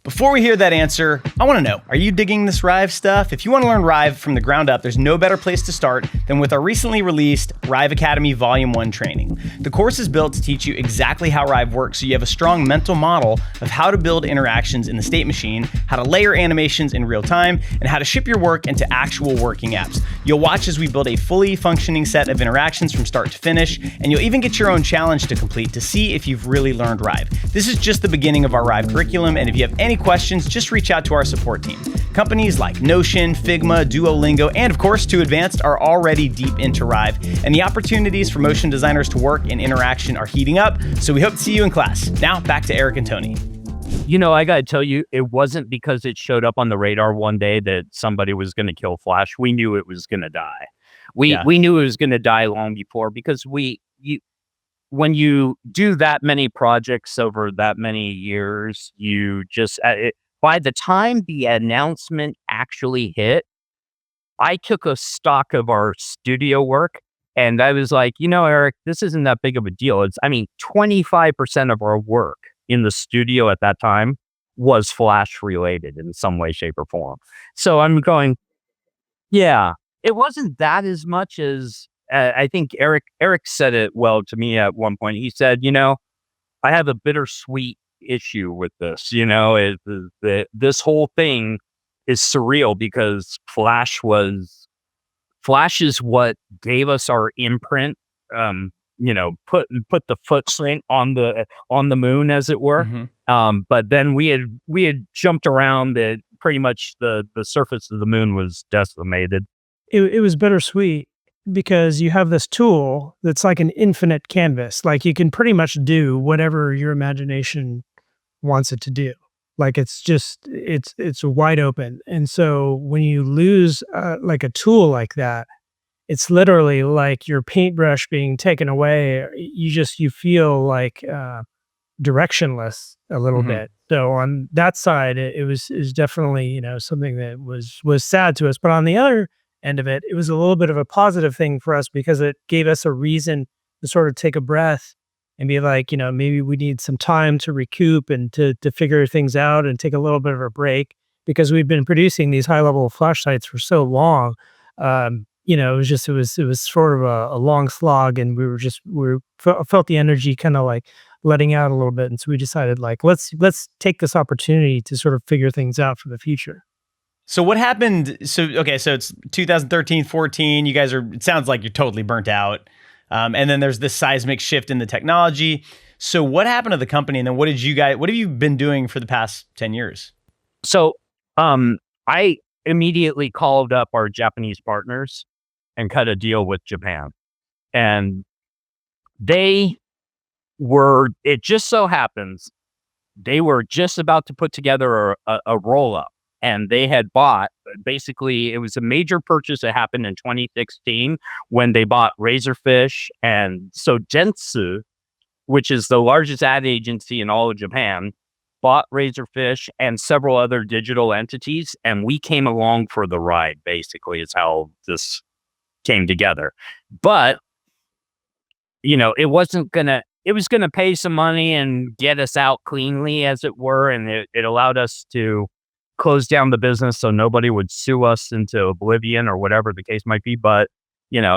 Before we hear that answer, I want to know, are you digging this Rive stuff? If you want to learn Rive from the ground up, there's no better place to start than with our recently released Rive Academy Volume 1 training. The course is built to teach you exactly how Rive works so you have a strong mental model of how to build interactions in the state machine, how to layer animations in real time, and how to ship your work into actual working apps. You'll watch as we build a fully functioning set of interactions from start to finish, and you'll even get your own challenge to complete to see if you've really learned Rive. This is just the beginning of our Rive curriculum, and if you have any questions, just reach out to our support team. Companies like Notion, Figma, Duolingo, and of course 2Advanced are already deep into Rive, and the opportunities for motion designers to work in interaction are heating up, so we hope to see you in class. Now, back to Eric and Tony. I gotta tell you, it wasn't because it showed up on the radar one day that somebody was going to kill Flash. We knew it was going to die. We knew it was going to die long before because when you do that many projects over that many years, you just, by the time the announcement actually hit, I took a stock of our studio work and I was like, Eric, this isn't that big of a deal. 25% of our work in the studio at that time was Flash related in some way, shape, or form. So I'm going, yeah, it wasn't that as much as I think Eric said it well to me at one point. He said, I have a bittersweet issue with this. This whole thing is surreal because Flash is what gave us our imprint. Put the footprint on the moon, as it were. Mm-hmm. But then we had jumped around. That pretty much the surface of the moon was decimated. It was bittersweet because you have this tool that's like an infinite canvas. Like you can pretty much do whatever your imagination wants it to do. Like it's wide open. And so when you lose like a tool like that, it's literally like your paintbrush being taken away. You feel like directionless a little bit. So on that side, it was definitely something that was sad to us. But on the other end of it, it was a little bit of a positive thing for us because it gave us a reason to sort of take a breath and be like, maybe we need some time to recoup and to figure things out and take a little bit of a break because we've been producing these high level Flash sites for so long. It was sort of a long slog, and we felt the energy kind of like letting out a little bit, and so we decided like let's take this opportunity to sort of figure things out for the future. So what happened? So it's 2013, 14. You guys it sounds like you're totally burnt out, and then there's this seismic shift in the technology. So what happened to the company, and then what have you been doing for the past 10 years? So I immediately called up our Japanese partners and cut a deal with Japan. And it just so happens, they were just about to put together a roll-up. And they had bought, basically, it was a major purchase that happened in 2016 when they bought Razorfish and Sojensu, which is the largest ad agency in all of Japan, bought Razorfish and several other digital entities. And we came along for the ride, basically, is how this came together. But, it was going to pay some money and get us out cleanly, as it were. And it allowed us to closed down the business so nobody would sue us into oblivion or whatever the case might be. But,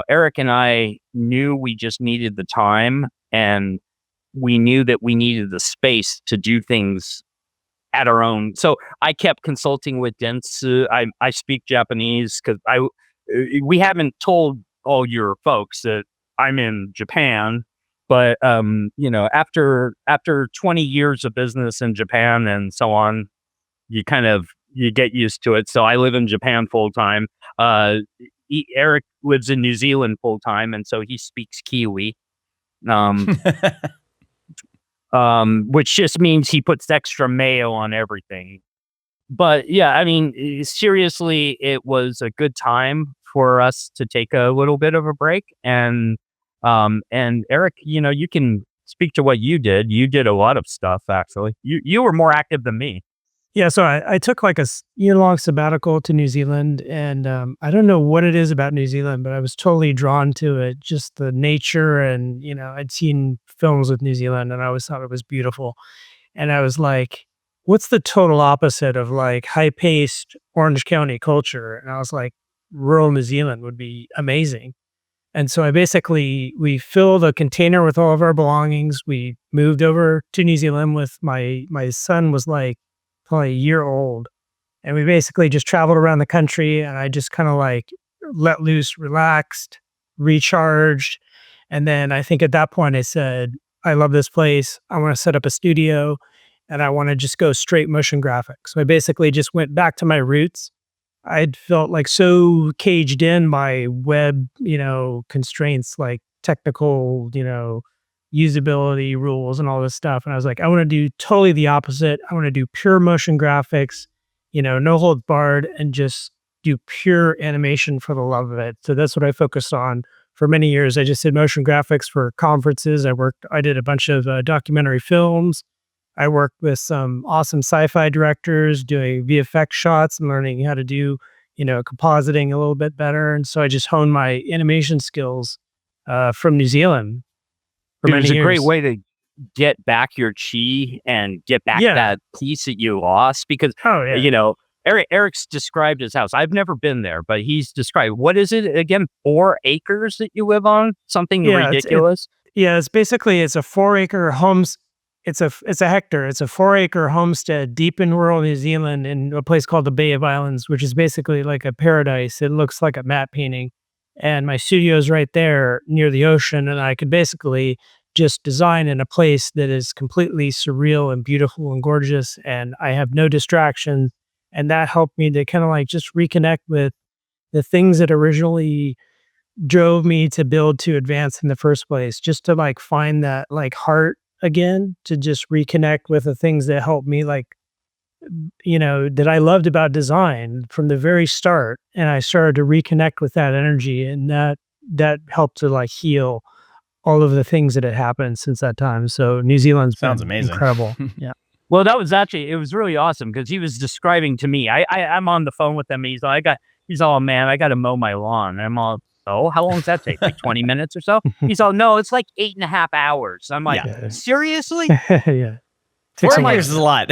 Eric and I knew we just needed the time, and we knew that we needed the space to do things at our own. So I kept consulting with Dentsu. I speak Japanese because we haven't told all your folks that I'm in Japan, but after 20 years of business in Japan and so on, you get used to it. So I live in Japan full time. Eric lives in New Zealand full time, and so he speaks Kiwi. Which just means he puts extra mayo on everything. But yeah, I mean, seriously, it was a good time for us to take a little bit of a break. And Eric, you can speak to what you did. You did a lot of stuff, actually. You were more active than me. Yeah, so I took like a year-long sabbatical to New Zealand, and I don't know what it is about New Zealand, but I was totally drawn to it, just the nature, and I'd seen films with New Zealand, and I always thought it was beautiful, and I was like, "What's the total opposite of like high-paced Orange County culture?" And I was like, "Rural New Zealand would be amazing." And so we filled a container with all of our belongings. We moved over to New Zealand with my son was like probably a year old. And we basically just traveled around the country, and I just kind of like let loose, relaxed, recharged. And then I think at that point I said, I love this place. I want to set up a studio, and I want to just go straight motion graphics. So I basically just went back to my roots. I'd felt like so caged in by web, constraints, like technical, usability rules and all this stuff. And I was like, I want to do totally the opposite. I want to do pure motion graphics, no holds barred, and just do pure animation for the love of it. So that's what I focused on for many years. I just did motion graphics for conferences. I did a bunch of documentary films. I worked with some awesome sci-fi directors doing VFX shots and learning how to do, compositing a little bit better. And so I just honed my animation skills from New Zealand. It was a great way to get back your chi and get back that piece that you lost because, Eric's described his house. I've never been there, but he's described, what is it again? 4 acres that you live on? Something ridiculous? It's basically, it's a 4-acre homes. It's a hectare. It's a 4-acre homestead deep in rural New Zealand in a place called the Bay of Islands, which is basically like a paradise. It looks like a matte painting. And my studio is right there near the ocean. And I could basically just design in a place that is completely surreal and beautiful and gorgeous. And I have no distractions. And that helped me to kind of like just reconnect with the things that originally drove me to build 2Advanced in the first place, just to like find that like heart again, to just reconnect with the things that helped me, like, that I loved about design from the very start. And I started to reconnect with that energy, and that helped to like heal all of the things that had happened since that time. So New Zealand's sounds been amazing. Incredible. Yeah. Well, it was really awesome because he was describing to me, I'm on the phone with him. He's all, man, I got to mow my lawn. And I'm all, oh, how long does that take? Like 20 minutes or so? He's all, no, it's like 8.5 hours. I'm like, seriously? Yeah. 4 years is a lot.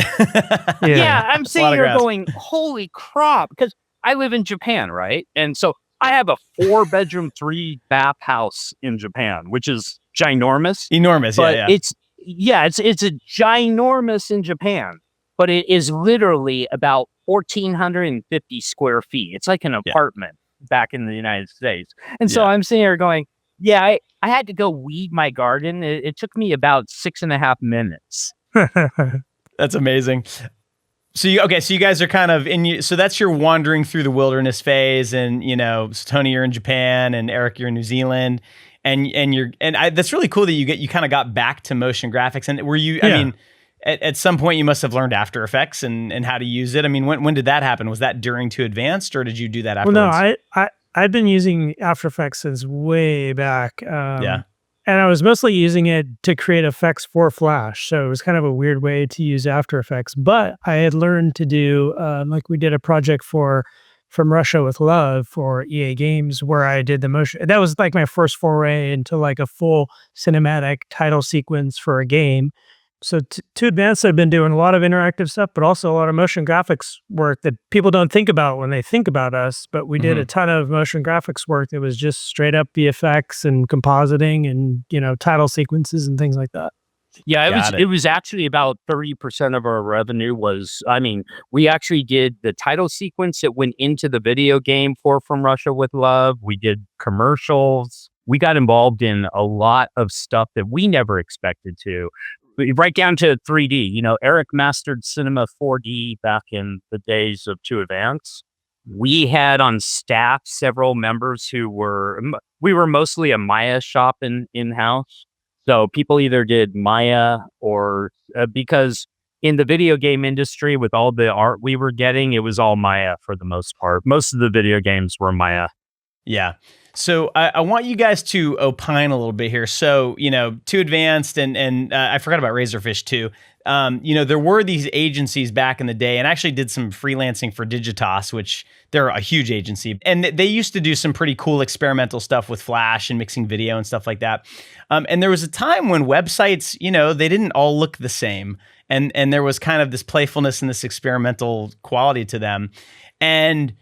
Yeah, I'm sitting here going, holy crap. Because I live in Japan, right? And so I have a 4-bedroom, 3-bath house in Japan, which is ginormous. Enormous, but yeah. It's a ginormous in Japan, but it is literally about 1,450 square feet. It's like an apartment back in the United States. And so I'm sitting here going, I had to go weed my garden. It took me about 6.5 minutes. That's amazing. So you guys are kind of so that's your wandering through the wilderness phase, and so Tony, you're in Japan, and Eric, you're in New Zealand, and that's really cool that you kind of got back to motion graphics. And were you, I mean, at some point you must have learned After Effects and how to use it. I mean, when did that happen? Was that during 2Advanced, or did you do that afterwards? Well, no, I've been using After Effects since way back. And I was mostly using it to create effects for Flash. So it was kind of a weird way to use After Effects. But I had learned to do, like we did a project From Russia with Love for EA Games, where I did the motion. That was like my first foray into like a full cinematic title sequence for a game. So 2Advanced, I've been doing a lot of interactive stuff, but also a lot of motion graphics work that people don't think about when they think about us. But we did a ton of motion graphics work that was just straight up VFX and compositing and, title sequences and things like that. Yeah, Got it was actually about 30% of our revenue was, I mean, we actually did the title sequence that went into the video game for From Russia with Love. We did commercials. We got involved in a lot of stuff that we never expected to. Right down to 3D. Eric mastered Cinema 4D back in the days of 2Advanced. We had on staff several members we were mostly a Maya shop in-house. So people either did Maya or because in the video game industry, with all the art we were getting, it was all Maya for the most part. Most of the video games were Maya. Yeah. So I want you guys to opine a little bit here. So, 2Advanced and I forgot about Razorfish too. There were these agencies back in the day, and I actually did some freelancing for Digitas, which they're a huge agency. And they used to do some pretty cool experimental stuff with Flash and mixing video and stuff like that. And there was a time when websites, they didn't all look the same. And there was kind of this playfulness and this experimental quality to them. And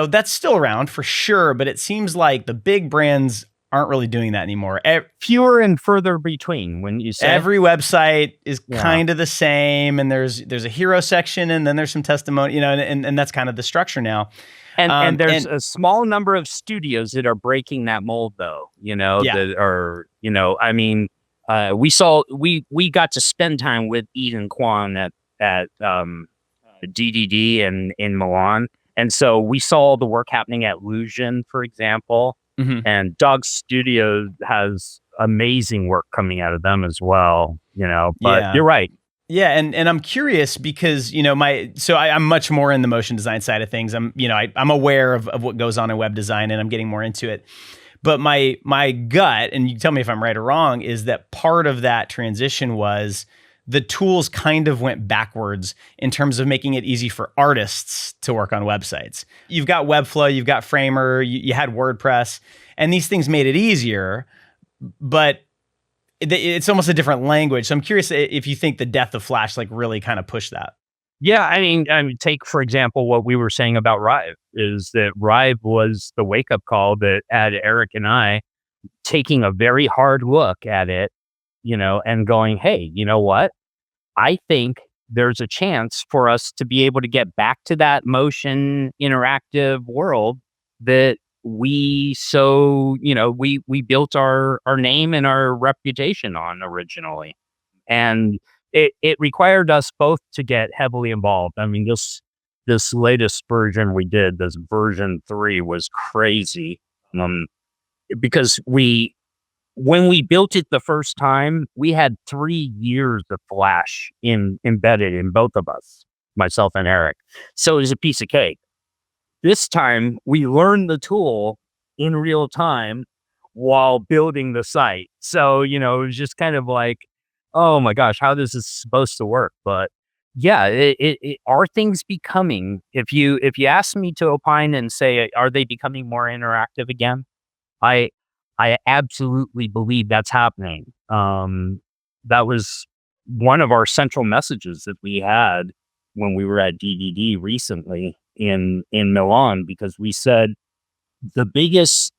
that's still around for sure, but it seems like the big brands aren't really doing that anymore. Fewer and further between, when you say every website is kind of the same, and there's a hero section, and then there's some testimony, and that's kind of the structure now. And there's a small number of studios that are breaking that mold, though. That are, I mean, we got to spend time with Eden Kwan at DDD and in Milan. And so we saw the work happening at Lusion, for example, and Dog Studio has amazing work coming out of them as well, but you're right. Yeah. And I'm curious because, I'm much more in the motion design side of things. I'm aware of what goes on in web design, and I'm getting more into it. But my gut, and you tell me if I'm right or wrong, is that part of that transition was the tools kind of went backwards in terms of making it easy for artists to work on websites. You've got Webflow, you've got Framer, you had WordPress, and these things made it easier, but it's almost a different language. So I'm curious if you think the death of Flash really kind of pushed that. Yeah, I mean, take, for example, what we were saying about Rive, is that Rive was the wake-up call that had Eric and I taking a very hard look at it, and going, hey, you know what? I think there's a chance for us to be able to get back to that motion interactive world that we built our name and our reputation on originally. And it required us both to get heavily involved. I mean, this latest version we did, this version 3, was crazy. Because when we built it the first time, we had 3 years of Flash embedded in both of us, myself and Eric. So it was a piece of cake. This time, we learned the tool in real time while building the site. So, it was just kind of like, oh my gosh, how this is supposed to work. But yeah, are things becoming, if you ask me to opine and say, are they becoming more interactive again? I absolutely believe that's happening. That was one of our central messages that we had when we were at DDD recently in Milan, because we said the biggest,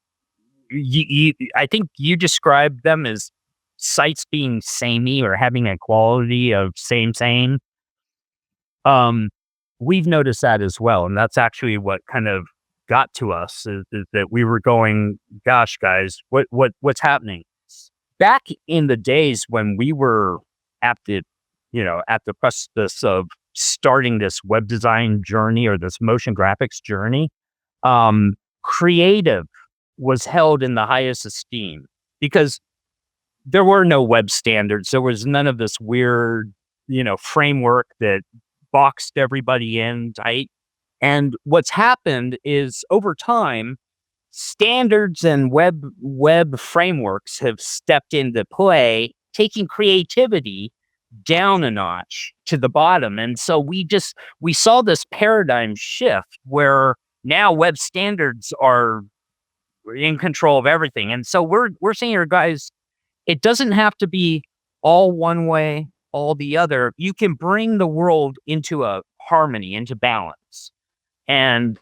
I think you described them as sites being samey or having a quality of same. We've noticed that as well. And that's actually what kind of got to us, is that we were going, gosh, guys, what's happening? Back in the days when we were at the precipice of starting this web design journey or this motion graphics journey, creative was held in the highest esteem because there were no web standards. There was none of this weird, framework that boxed everybody in tight. And what's happened is over time, standards and web frameworks have stepped into play, taking creativity down a notch to the bottom. And so we saw this paradigm shift where now web standards are in control of everything. And so we're saying here, guys, it doesn't have to be all one way all the other, you can bring the world into a harmony, into balance. And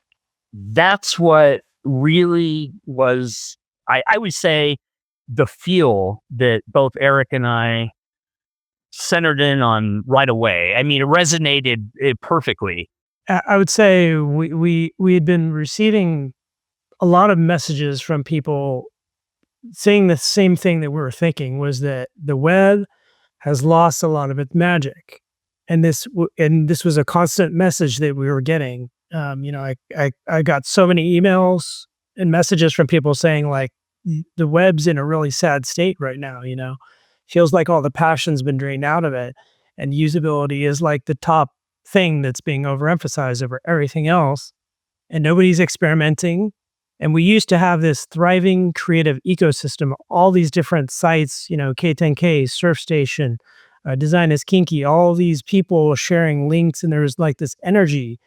that's what really was, I would say, the feel that both Eric and I centered in on right away. I mean, it resonated perfectly. I would say we had been receiving a lot of messages from people saying the same thing that we were thinking, was that the web has lost a lot of its magic, and this was a constant message that we were getting. I got so many emails and messages from people saying, like, the web's in a really sad state right now. Feels like all the passion's been drained out of it, and usability is like the top thing that's being overemphasized over everything else, and nobody's experimenting. And we used to have this thriving creative ecosystem, all these different sites, K10K, SurfStation, Design is Kinky, all these people sharing links, and there was like this energy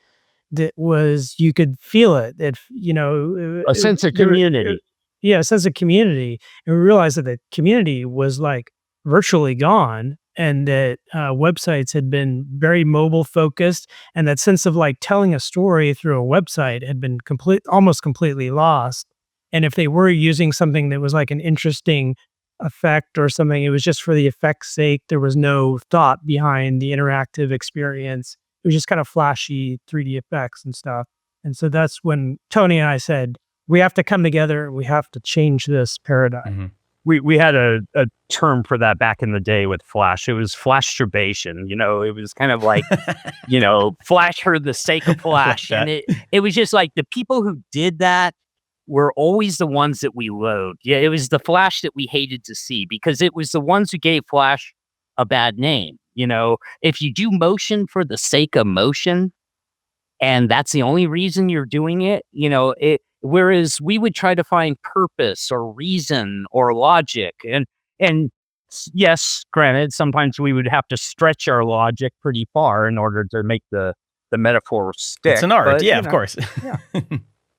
that was, you could feel it. A sense of community. Yeah, a sense of community. And we realized that the community was like virtually gone, and that websites had been very mobile focused, and that sense of like telling a story through a website had been almost completely lost. And if they were using something that was like an interesting effect or something, it was just for the effect's sake. There was no thought behind the interactive experience. It was just kind of flashy 3D effects and stuff. And so that's when Tony and I said, we have to come together. We have to change this paradigm. Mm-hmm. We had a term for that back in the day with Flash. It was flashturbation. It was kind of like, Flash for the sake of Flash. And it was just like the people who did that were always the ones that we loathed. Yeah, it was the Flash that we hated to see, because it was the ones who gave Flash a bad name. If you do motion for the sake of motion, and that's the only reason you're doing it, whereas we would try to find purpose or reason or logic. And yes, granted, sometimes we would have to stretch our logic pretty far in order to make the metaphor stick. It's an art. But, of course. Yeah.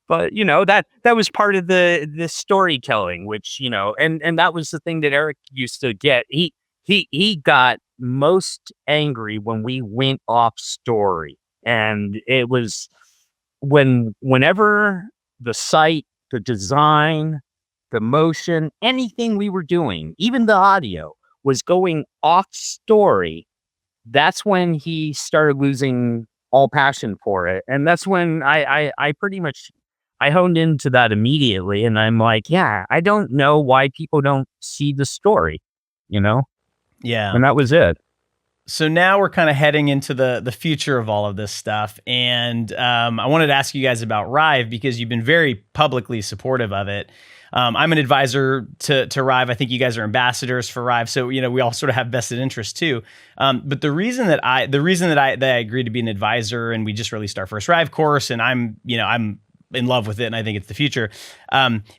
But, that was part of the storytelling, which, and that was the thing that Eric used to get. He got most angry when we went off story. And it was whenever the site, the design, the motion, anything we were doing, even the audio, was going off story, that's when he started losing all passion for it. And that's when I pretty much, I honed into that immediately. And I'm like, yeah, I don't know why people don't see the story, Yeah. And that was it. So now we're kind of heading into the future of all of this stuff. And I wanted to ask you guys about Rive, because you've been very publicly supportive of it. I'm an advisor to Rive. I think you guys are ambassadors for Rive. So, we all sort of have vested interest too. But the reason that I agreed to be an advisor, and we just released our first Rive course, and I'm in love with it, and I think it's the future,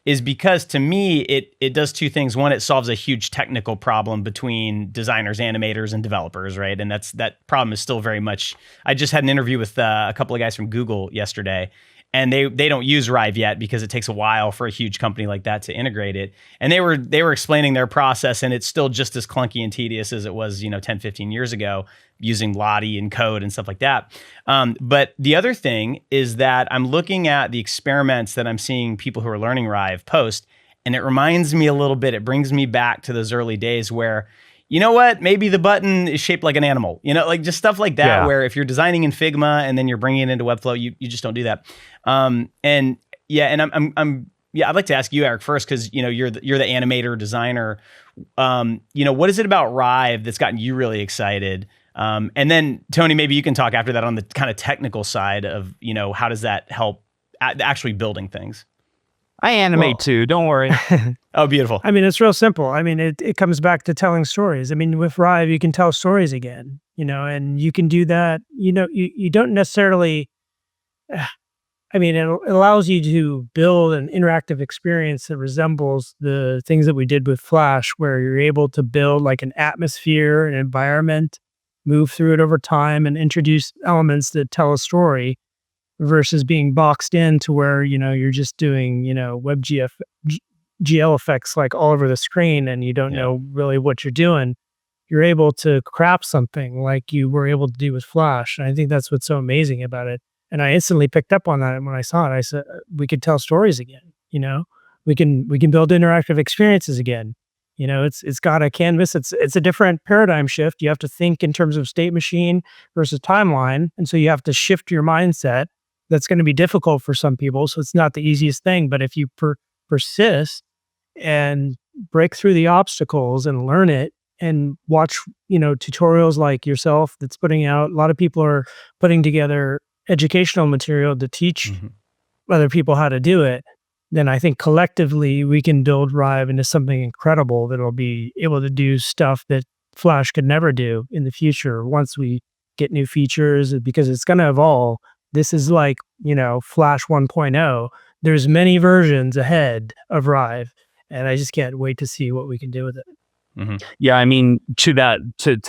is because to me, it does two things. One, it solves a huge technical problem between designers, animators, and developers, right? And that problem is still very much, I just had an interview with a couple of guys from Google yesterday, and they don't use Rive yet because it takes a while for a huge company like that to integrate it. And they were explaining their process, and it's still just as clunky and tedious as it was, 10, 15 years ago, using Lottie and code and stuff like that. But the other thing is that I'm looking at the experiments that I'm seeing people who are learning Rive post, and it reminds me a little bit, it brings me back to those early days where, maybe the button is shaped like an animal, like just stuff like that, yeah. Where if you're designing in Figma and then you're bringing it into Webflow, you just don't do that. I'd like to ask you, Eric, first, because you're the animator, designer. What is it about Rive that's gotten you really excited? And then Tony, maybe you can talk after that on the kind of technical side of how does that help actually building things. I animate too. Don't worry. Oh, beautiful. I mean, it's real simple. I mean, it comes back to telling stories. I mean, with Rive, you can tell stories again, and you can do that. You don't necessarily. I mean, it allows you to build an interactive experience that resembles the things that we did with Flash, where you're able to build like an atmosphere, an environment, move through it over time, and introduce elements that tell a story, versus being boxed into where, you're just doing, GL effects like all over the screen, and you don't know really what you're doing. you're able to craft something like you were able to do with Flash. And I think that's what's so amazing about it. And I instantly picked up on that. And when I saw it, I said, we could tell stories again, we can build interactive experiences again. It's got a canvas. It's a different paradigm shift. You have to think in terms of state machine versus timeline. And so you have to shift your mindset. That's going to be difficult for some people. So it's not the easiest thing, but if you persist and break through the obstacles and learn it and watch, tutorials like yourself that's putting out, a lot of people are putting together educational material to teach other people how to do it, then I think collectively we can build Rive into something incredible that'll be able to do stuff that Flash could never do in the future once we get new features, because it's going to evolve. This is like, Flash 1.0. There's many versions ahead of Rive, and I just can't wait to see what we can do with it. Yeah, I mean, to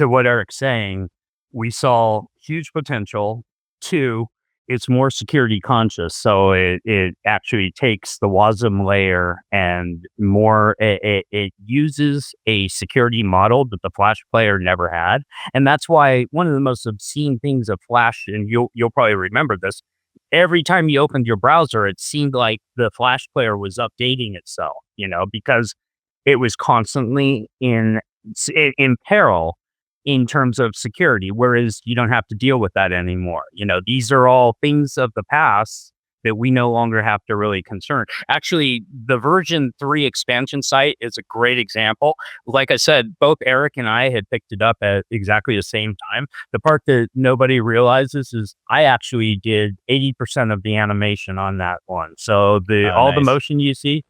what Eric's saying, we saw huge potential. Two, it's more security conscious, so it actually takes the WASM layer and more. It uses a security model that the Flash player never had, and that's why one of the most obscene things of Flash, and you'll probably remember this. Every time you opened your browser, it seemed like the Flash player was updating itself, because it was constantly in peril in terms of security, whereas you don't have to deal with that anymore. These are all things of the past that we no longer have to really concern. Actually, the version 3 expansion site is a great example. Like I said, both Eric and I had picked it up at exactly the same time. The part that nobody realizes is I actually did 80% of the animation on that one. So all the motion you see,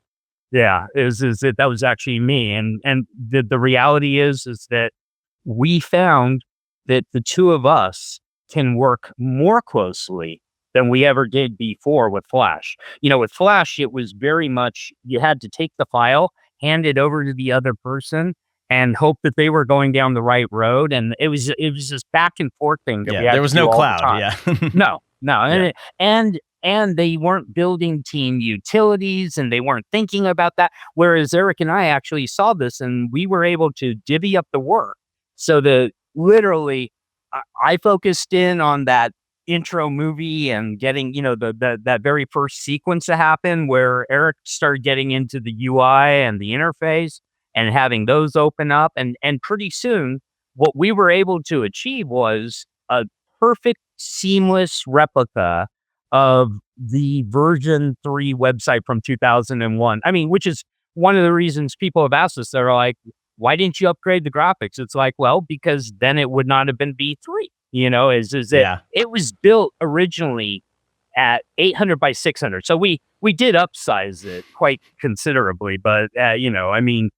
yeah, that was actually me. And the reality is that we found that the two of us can work more closely than we ever did before with Flash. With Flash, it was very much, you had to take the file, hand it over to the other person, and hope that they were going down the right road. And it was this back and forth thing that we had there was to do no all cloud. the time. Yeah. No. Yeah. And they weren't building team utilities, and they weren't thinking about that. Whereas Eric and I actually saw this, and we were able to divvy up the work. So literally, I focused in on that intro movie and getting, that very first sequence to happen, where Eric started getting into the UI and the interface and having those open up. And pretty soon, what we were able to achieve was a perfect, seamless replica of the version 3 website from 2001. I mean, which is one of the reasons people have asked us. They're like, why didn't you upgrade the graphics? It's like, well, because then it would not have been V3. It was built originally at 800 by 600. So we did upsize it quite considerably, but I mean,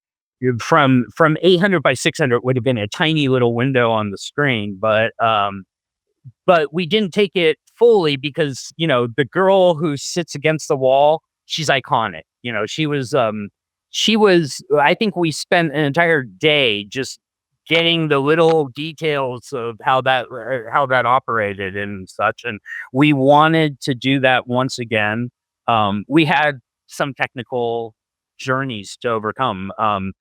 from 800 by 600 would have been a tiny little window on the screen, but we didn't take it fully because, the girl who sits against the wall, she's iconic. I think we spent an entire day just getting the little details of how that operated and such. And we wanted to do that once again. We had some technical journeys to overcome. I'll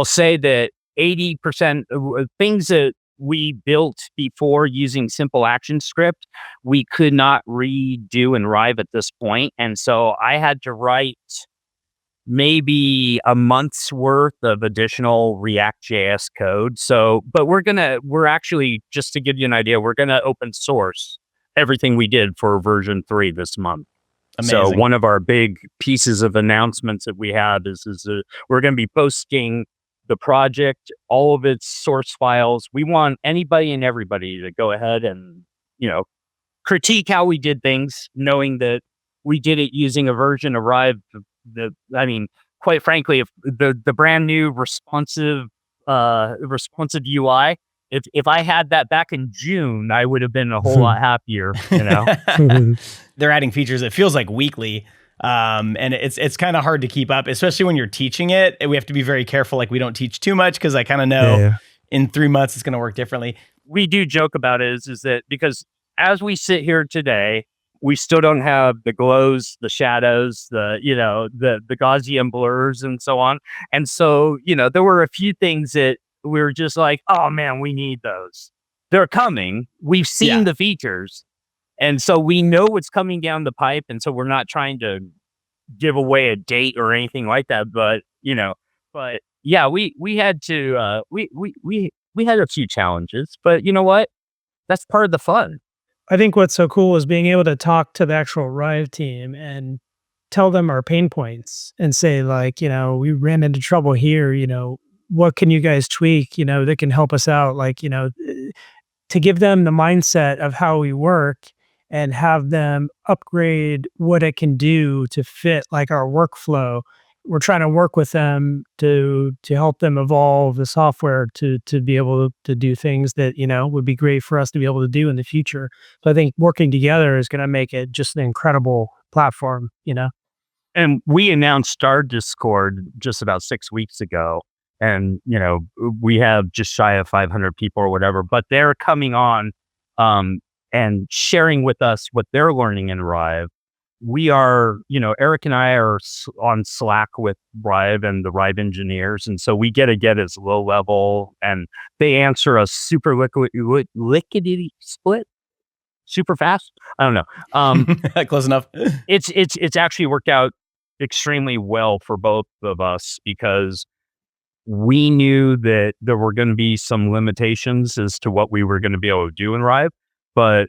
say that 80% of things that we built before using simple action script, we could not redo and Rive at this point. And so I had to write maybe a month's worth of additional React.js code. So, but we're actually, just to give you an idea, we're going to open source everything we did for version 3 this month. Amazing. So one of our big pieces of announcements that we have is we're going to be posting the project, all of its source files. We want anybody and everybody to go ahead and, critique how we did things, knowing that we did it using a version of Rive. Quite frankly, if the brand new responsive UI, if I had that back in June, I would have been a whole lot happier. They're adding features. It feels like weekly. And it's kind of hard to keep up, especially when you're teaching it. We have to be very careful. Like, we don't teach too much, because I kind of know in 3 months it's going to work differently. We do joke about it is that because as we sit here today, We still don't have the glows, the shadows, the Gaussian blurs and so on. And so, there were a few things that we were just like, oh man, we need those. They're coming. We've seen Yeah. the features. And so we know what's coming down the pipe. And so we're not trying to give away a date or anything like that. But yeah, we had to we had a few challenges, but you know what? That's part of the fun. I think what's so cool is being able to talk to the actual Rive team and tell them our pain points and say like, we ran into trouble here, what can you guys tweak, that can help us out? Like, to give them the mindset of how we work and have them upgrade what it can do to fit like our workflow. We're trying to work with them to help them evolve the software to be able to do things that, would be great for us to be able to do in the future. So I think working together is going to make it just an incredible platform. And we announced our Discord just about 6 weeks ago. And, we have just shy of 500 people or whatever, but they're coming on and sharing with us what they're learning in Rive. We are, Eric and I are on Slack with Rive and the Rive engineers. And so we get as low level, and they answer us super lickety split, super fast. I don't know. Close enough. It's actually worked out extremely well for both of us because we knew that there were going to be some limitations as to what we were going to be able to do in Rive. But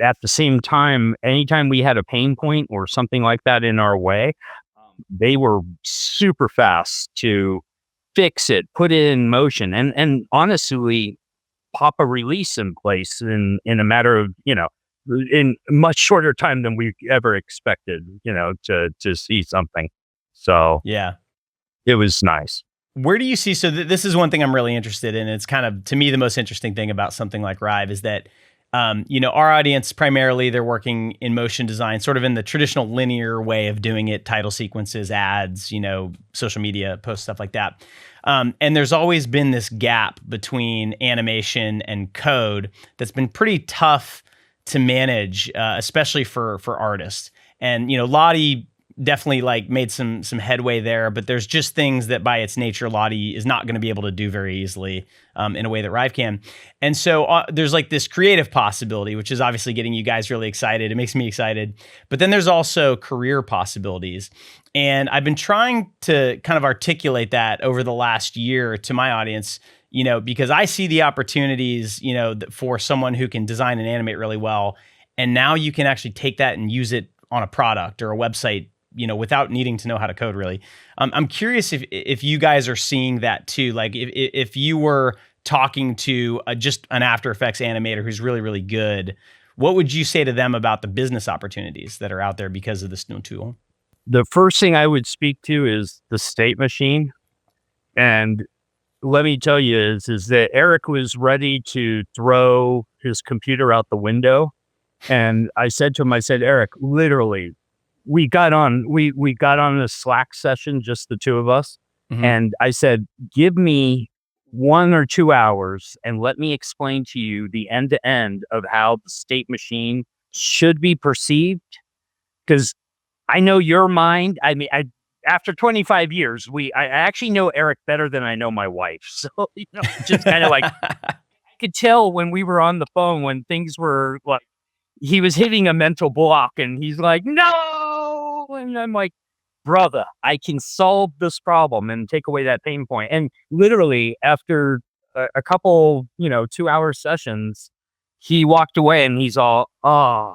at the same time, anytime we had a pain point or something like that in our way, they were super fast to fix it, put it in motion, and honestly, pop a release in place in a matter of, in much shorter time than we ever expected, to see something. So yeah, it was nice. Where do you see, so this is one thing I'm really interested in. It's kind of, to me, the most interesting thing about something like Rive is that, our audience, primarily, they're working in motion design, sort of in the traditional linear way of doing it, title sequences, ads, social media posts, stuff like that. And there's always been this gap between animation and code that's been pretty tough to manage, especially for artists. And, Lottie definitely like made some headway there, but there's just things that by its nature, Lottie is not going to be able to do very easily in a way that Rive can. And so there's like this creative possibility, which is obviously getting you guys really excited. It makes me excited. But then there's also career possibilities. And I've been trying to kind of articulate that over the last year to my audience, because I see the opportunities, for someone who can design and animate really well. And now you can actually take that and use it on a product or a website, without needing to know how to code really. I'm curious if you guys are seeing that too. Like if you were talking to just an After Effects animator who's really, really good, what would you say to them about the business opportunities that are out there because of this new tool? The first thing I would speak to is the state machine. And let me tell you is that Eric was ready to throw his computer out the window. And I said to him, Eric, literally, we got on a Slack session, just the two of us. Mm-hmm. And I said, give me 1 or 2 hours and let me explain to you the end to end of how the state machine should be perceived. Because I know your mind. I mean, after 25 years, I actually know Eric better than I know my wife. So, just kind of like, I could tell when we were on the phone when things were like, he was hitting a mental block and he's like, no. And I'm like, brother, I can solve this problem and take away that pain point. And literally after a couple, 2-hour sessions, he walked away and he's all, oh,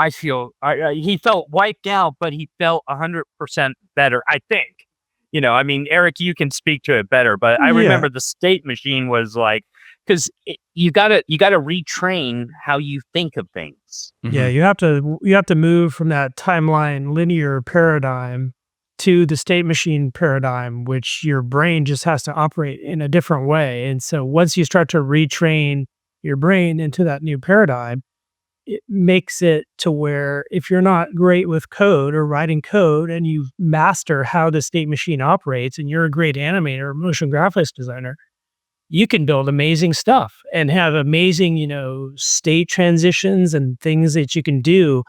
he felt wiped out, but he felt 100% better, I think. Eric, you can speak to it better, but I remember the state machine was like, because you gotta retrain how you think of things. Mm-hmm. Yeah, you have to move from that timeline linear paradigm to the state machine paradigm, which your brain just has to operate in a different way. And so once you start to retrain your brain into that new paradigm, it makes it to where if you're not great with code or writing code and you master how the state machine operates and you're a great animator or motion graphics designer, you can build amazing stuff and have amazing, state transitions and things that you can do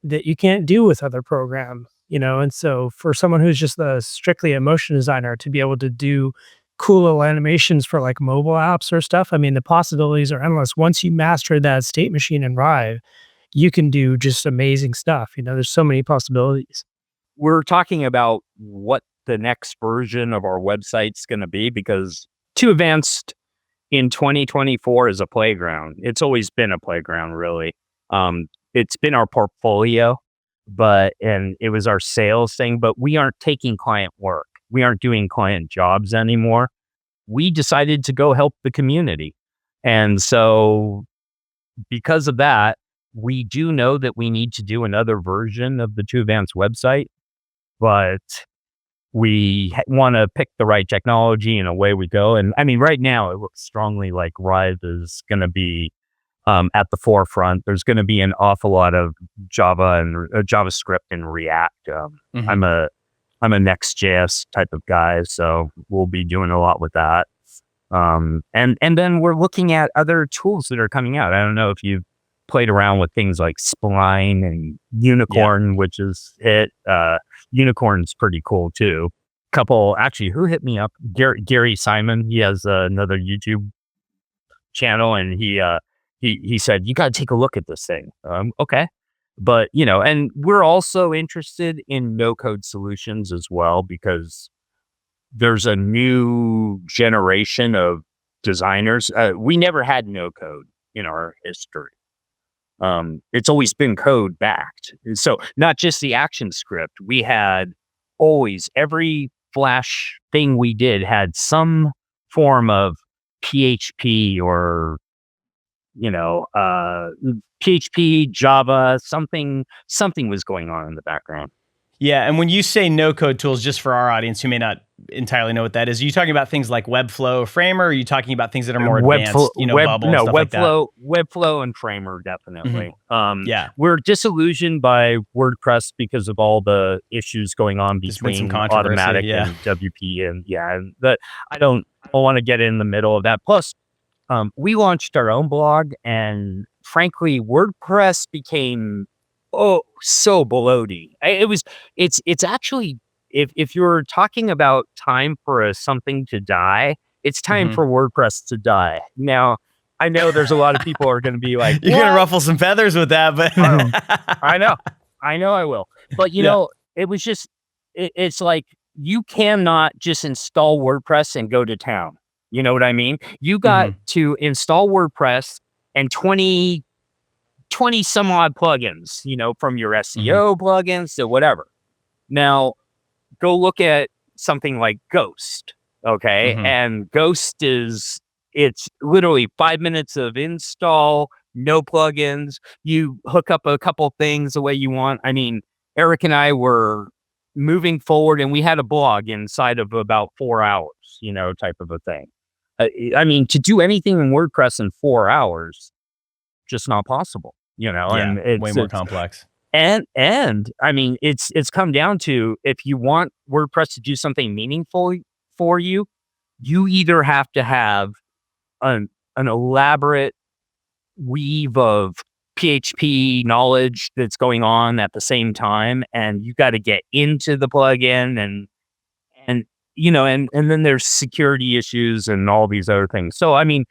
that you can't do with other programs. And so for someone who's just strictly a motion designer to be able to do cool little animations for like mobile apps or stuff, I mean, the possibilities are endless. Once you master that state machine in Rive, you can do just amazing stuff. There's so many possibilities. We're talking about what the next version of our website's going to be, because 2Advanced in 2024 is a playground. It's always been a playground, really. It's been our portfolio, and it was our sales thing, but we aren't taking client work. We aren't doing client jobs anymore. We decided to go help the community. And so because of that, we do know that we need to do another version of the 2Advanced website, but we want to pick the right technology and away we go. And I mean, right now it looks strongly like Rive is going to be at the forefront. There's going to be an awful lot of Java and JavaScript and React. I'm a Next.js type of guy, so we'll be doing a lot with that. And then we're looking at other tools that are coming out. I don't know if you've played around with things like Spline and Unicorn, which is it. Unicorn's pretty cool too. Actually, who hit me up? Gary Simon. He has another YouTube channel, and he said, you got to take a look at this thing. Okay. But, and we're also interested in no-code solutions as well, because there's a new generation of designers. We never had no-code in our history. It's always been code backed. So not just the action script. We had every Flash thing we did had some form of PHP or PHP, Java, something was going on in the background. Yeah, and when you say no-code tools, just for our audience who may not entirely know what that is, are you talking about things like Webflow, Framer, or are you talking about things that are more advanced, Bubble and stuff like that? Webflow and Framer, definitely. Yeah. We're disillusioned by WordPress because of all the issues going on between Automatic and WP, and but I don't want to get in the middle of that. Plus, we launched our own blog, and frankly, WordPress became so bloated. It's actually, if you're talking about time for something to die, it's time for WordPress to die. Now, I know there's a lot of people who are going to be like, you're going to ruffle some feathers with that, but I know I will. But it was just, it's like, you cannot just install WordPress and go to town. You know what I mean? You got to install WordPress and 20 some odd plugins, from your SEO plugins to whatever. Now, go look at something like Ghost, okay? And Ghost it's literally 5 minutes of install, no plugins. You hook up a couple things the way you want. I mean, Eric and I were moving forward, and we had a blog inside of about 4 hours, type of a thing. I mean, to do anything in WordPress in 4 hours, just not possible, and it's way more complex. And I mean, it's come down to, if you want WordPress to do something meaningful for you, you either have to have an elaborate weave of PHP knowledge that's going on at the same time, and you got to get into the plugin, and then there's security issues and all these other things. So, I mean,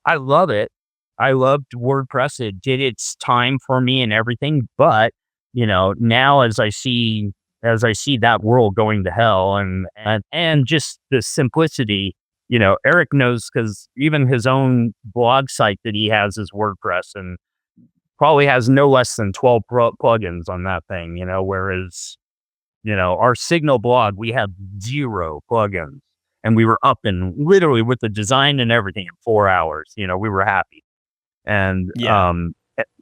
I love it. I loved WordPress. It did its time for me and everything. But, now as I see that world going to hell, and just the simplicity, Eric knows, because even his own blog site that he has is WordPress, and probably has no less than 12 plugins on that thing, whereas, our Signal blog, we had 0 plugins, and we were up and literally with the design and everything in 4 hours. We were happy. And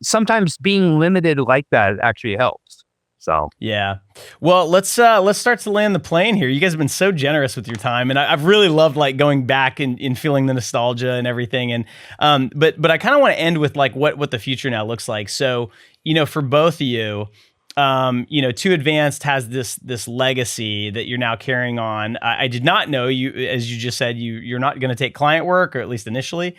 sometimes being limited like that actually helps. So yeah. Well, let's start to land the plane here. You guys have been so generous with your time, and I've really loved going back and feeling the nostalgia and everything. And but I kind of want to end with what the future now looks like. So for both of you, 2 Advanced has this legacy that you're now carrying on. I did not know you, as you just said, you're not going to take client work, or at least initially.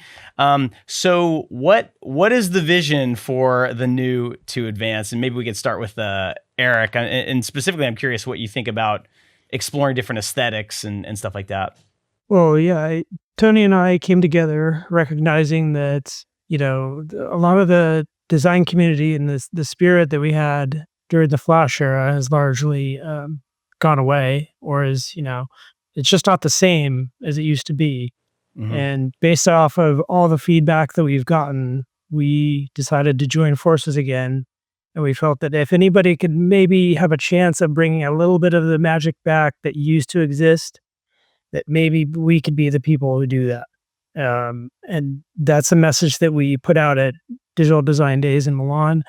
So what is the vision for the new 2 Advanced? And maybe we could start with Eric. And specifically, I'm curious what you think about exploring different aesthetics and stuff like that. Well, yeah, Tony and I came together recognizing that, a lot of the design community and the spirit that we had during the Flash era has largely gone away, or it's just not the same as it used to be. Mm-hmm. And based off of all the feedback that we've gotten, we decided to join forces again. And we felt that if anybody could maybe have a chance of bringing a little bit of the magic back that used to exist, that maybe we could be the people who do that. And that's a message that we put out at Digital Design Days in Milan.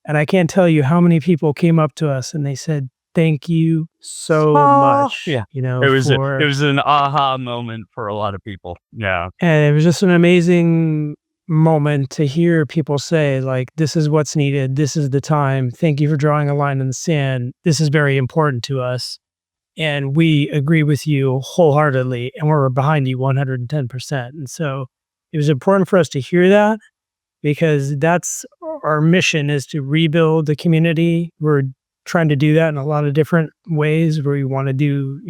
And I can't tell you how many people came up to us and they said, "Thank you so much." Yeah. It It was an aha moment for a lot of people. Yeah. And it was just an amazing moment to hear people say, like, "This is what's needed. This is the time. Thank you for drawing a line in the sand. This is very important to us. And we agree with you wholeheartedly, and we're behind you 110%. And so it was important for us to hear that, because that's our mission, is to rebuild the community. We're trying to do that in a lot of different ways, where we want to do,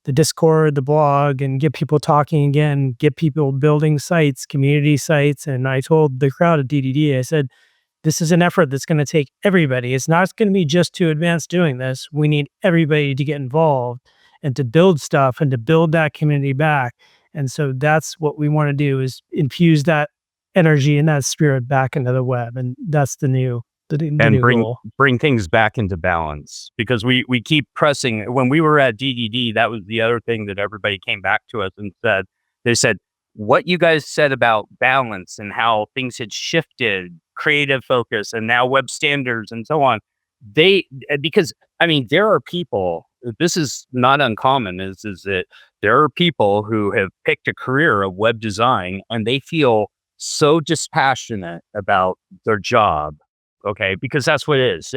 the Discord, the blog, and get people talking again, get people building sites, community sites. And I told the crowd at DDD, I said, this is an effort that's going to take everybody. It's not going to be just 2 Advanced doing this. We need everybody to get involved and to build stuff and to build that community back. And so that's what we want to do, is infuse that energy and that spirit back into the web. And that's the new goal. Bring things back into balance, because we keep pressing. When we were at DDD, that was the other thing that everybody came back to us and said. They said, what you guys said about balance and how things had shifted, creative focus, and now web standards and so on. Because there are people, this is not uncommon, is that there are people who have picked a career of web design and they feel so dispassionate about their job. Okay, because that's what it is.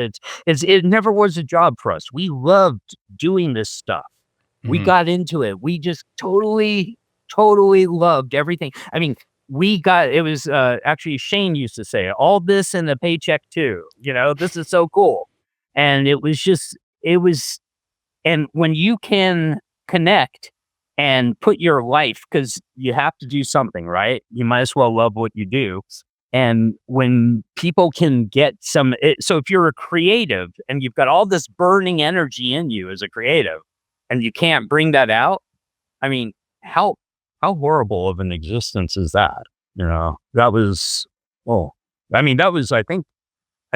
It never was a job for us. We loved doing this stuff. Mm-hmm. We got into it. We just totally loved everything. It was actually Shane used to say, all this and a paycheck too. This is so cool. And and when you can connect and put your life, because you have to do something, right? You might as well love what you do. And when people can get so if you're a creative and you've got all this burning energy in you as a creative and you can't bring that out, how horrible of an existence is that? That was, I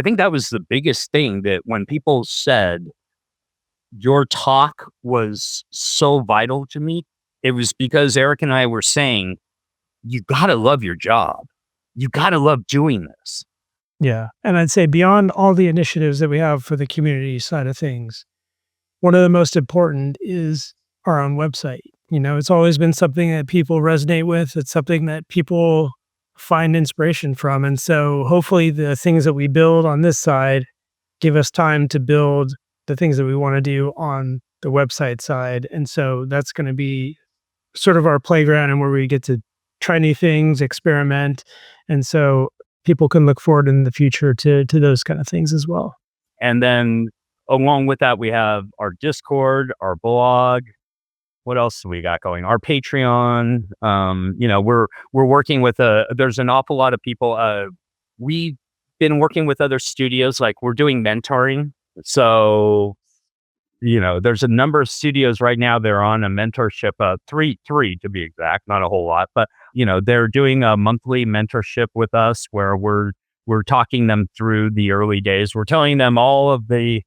think that was the biggest thing, that when people said your talk was so vital to me, it was because Eric and I were saying, you got to love your job. You got to love doing this. Yeah. And I'd say beyond all the initiatives that we have for the community side of things, one of the most important is our own website. It's always been something that people resonate with. It's something that people find inspiration from. And so hopefully the things that we build on this side give us time to build the things that we want to do on the website side. And so that's going to be sort of our playground, and where we get to try new things, experiment. And so people can look forward in the future to those kind of things as well. And then along with that, we have our Discord, our blog. What else do we got going? Our Patreon. We're working with there's an awful lot of people. We've been working with other studios, like we're doing mentoring. So, there's a number of studios right now. They're on a mentorship, three to be exact, not a whole lot, but they're doing a monthly mentorship with us, where we're talking them through the early days. We're telling them all of the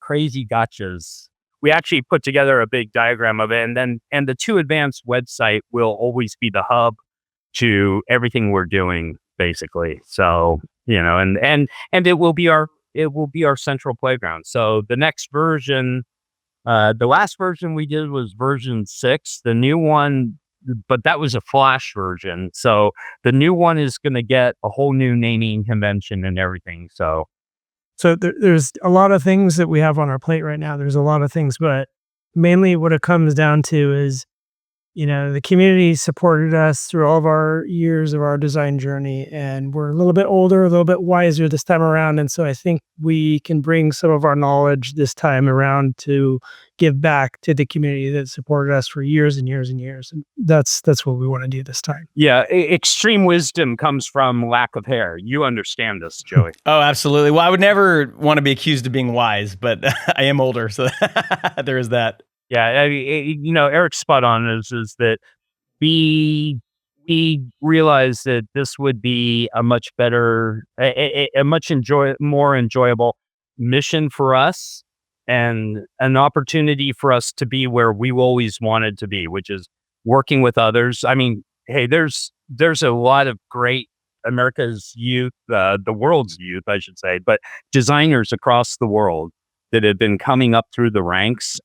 crazy gotchas. We actually put together a big diagram of it, and the 2 Advanced website will always be the hub to everything we're doing, basically. So, and it will be our central playground. So the next version, the last version we did was version 6. The new one but that was a Flash version. So the new one is going to get a whole new naming convention and everything. So there's a lot of things that we have on our plate right now. There's a lot of things, but mainly what it comes down to is, the community supported us through all of our years of our design journey, and we're a little bit older, a little bit wiser this time around. And so I think we can bring some of our knowledge this time around to give back to the community that supported us for years and years and years. And that's what we want to do this time. Yeah, extreme wisdom comes from lack of hair. You understand this, Joey. Oh, absolutely. Well, I would never want to be accused of being wise, but I am older, so there is that. Yeah, Eric's spot on is that we realized that this would be a much better, a much more enjoyable mission for us, and an opportunity for us to be where we always wanted to be, which is working with others. I mean, hey, there's a lot of great America's youth, the world's youth, I should say, but designers across the world that have been coming up through the ranks.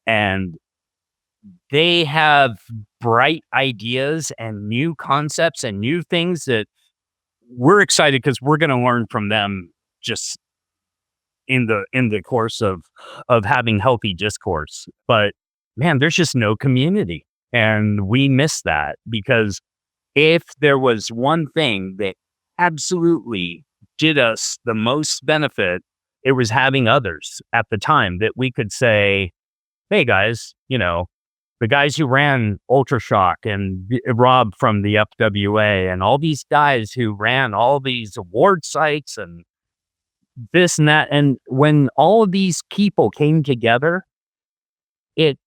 And they have bright ideas and new concepts and new things that we're excited because we're going to learn from them just in the course of having healthy discourse. But man, there's just no community, and we miss that, because if there was one thing that absolutely did us the most benefit, it was having others at the time that we could say, hey guys, the guys who ran Ultrashock and Rob from the FWA and all these guys who ran all these award sites and this and that. And when all of these people came together, it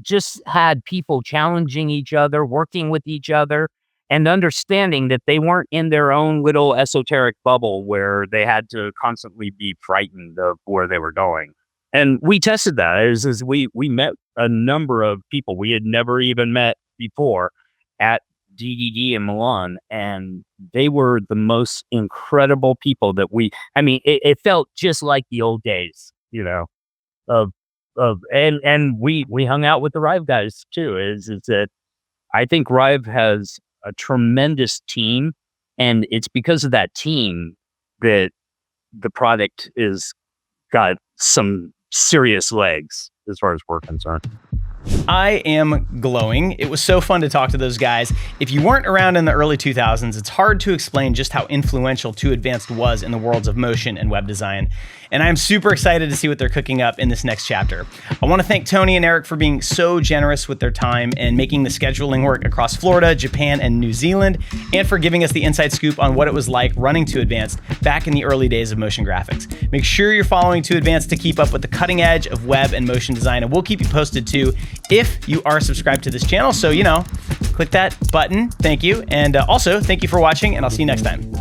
just had people challenging each other, working with each other, and understanding that they weren't in their own little esoteric bubble where they had to constantly be frightened of where they were going. And we tested that as we met a number of people we had never even met before at DDD in Milan, and they were the most incredible people that it felt just like the old days, and we hung out with the Rive guys too. Is that I think Rive has a tremendous team, and it's because of that team that the product is got some serious legs as far as we're concerned. I am glowing. It was so fun to talk to those guys. If you weren't around in the early 2000s, it's hard to explain just how influential 2Advanced was in the worlds of motion and web design. And I'm super excited to see what they're cooking up in this next chapter. I want to thank Tony and Eric for being so generous with their time and making the scheduling work across Florida, Japan, and New Zealand, and for giving us the inside scoop on what it was like running 2Advanced back in the early days of motion graphics. Make sure you're following 2Advanced to keep up with the cutting edge of web and motion design, and we'll keep you posted too if you are subscribed to this channel. So, click that button. Thank you. And also, thank you for watching, and I'll see you next time.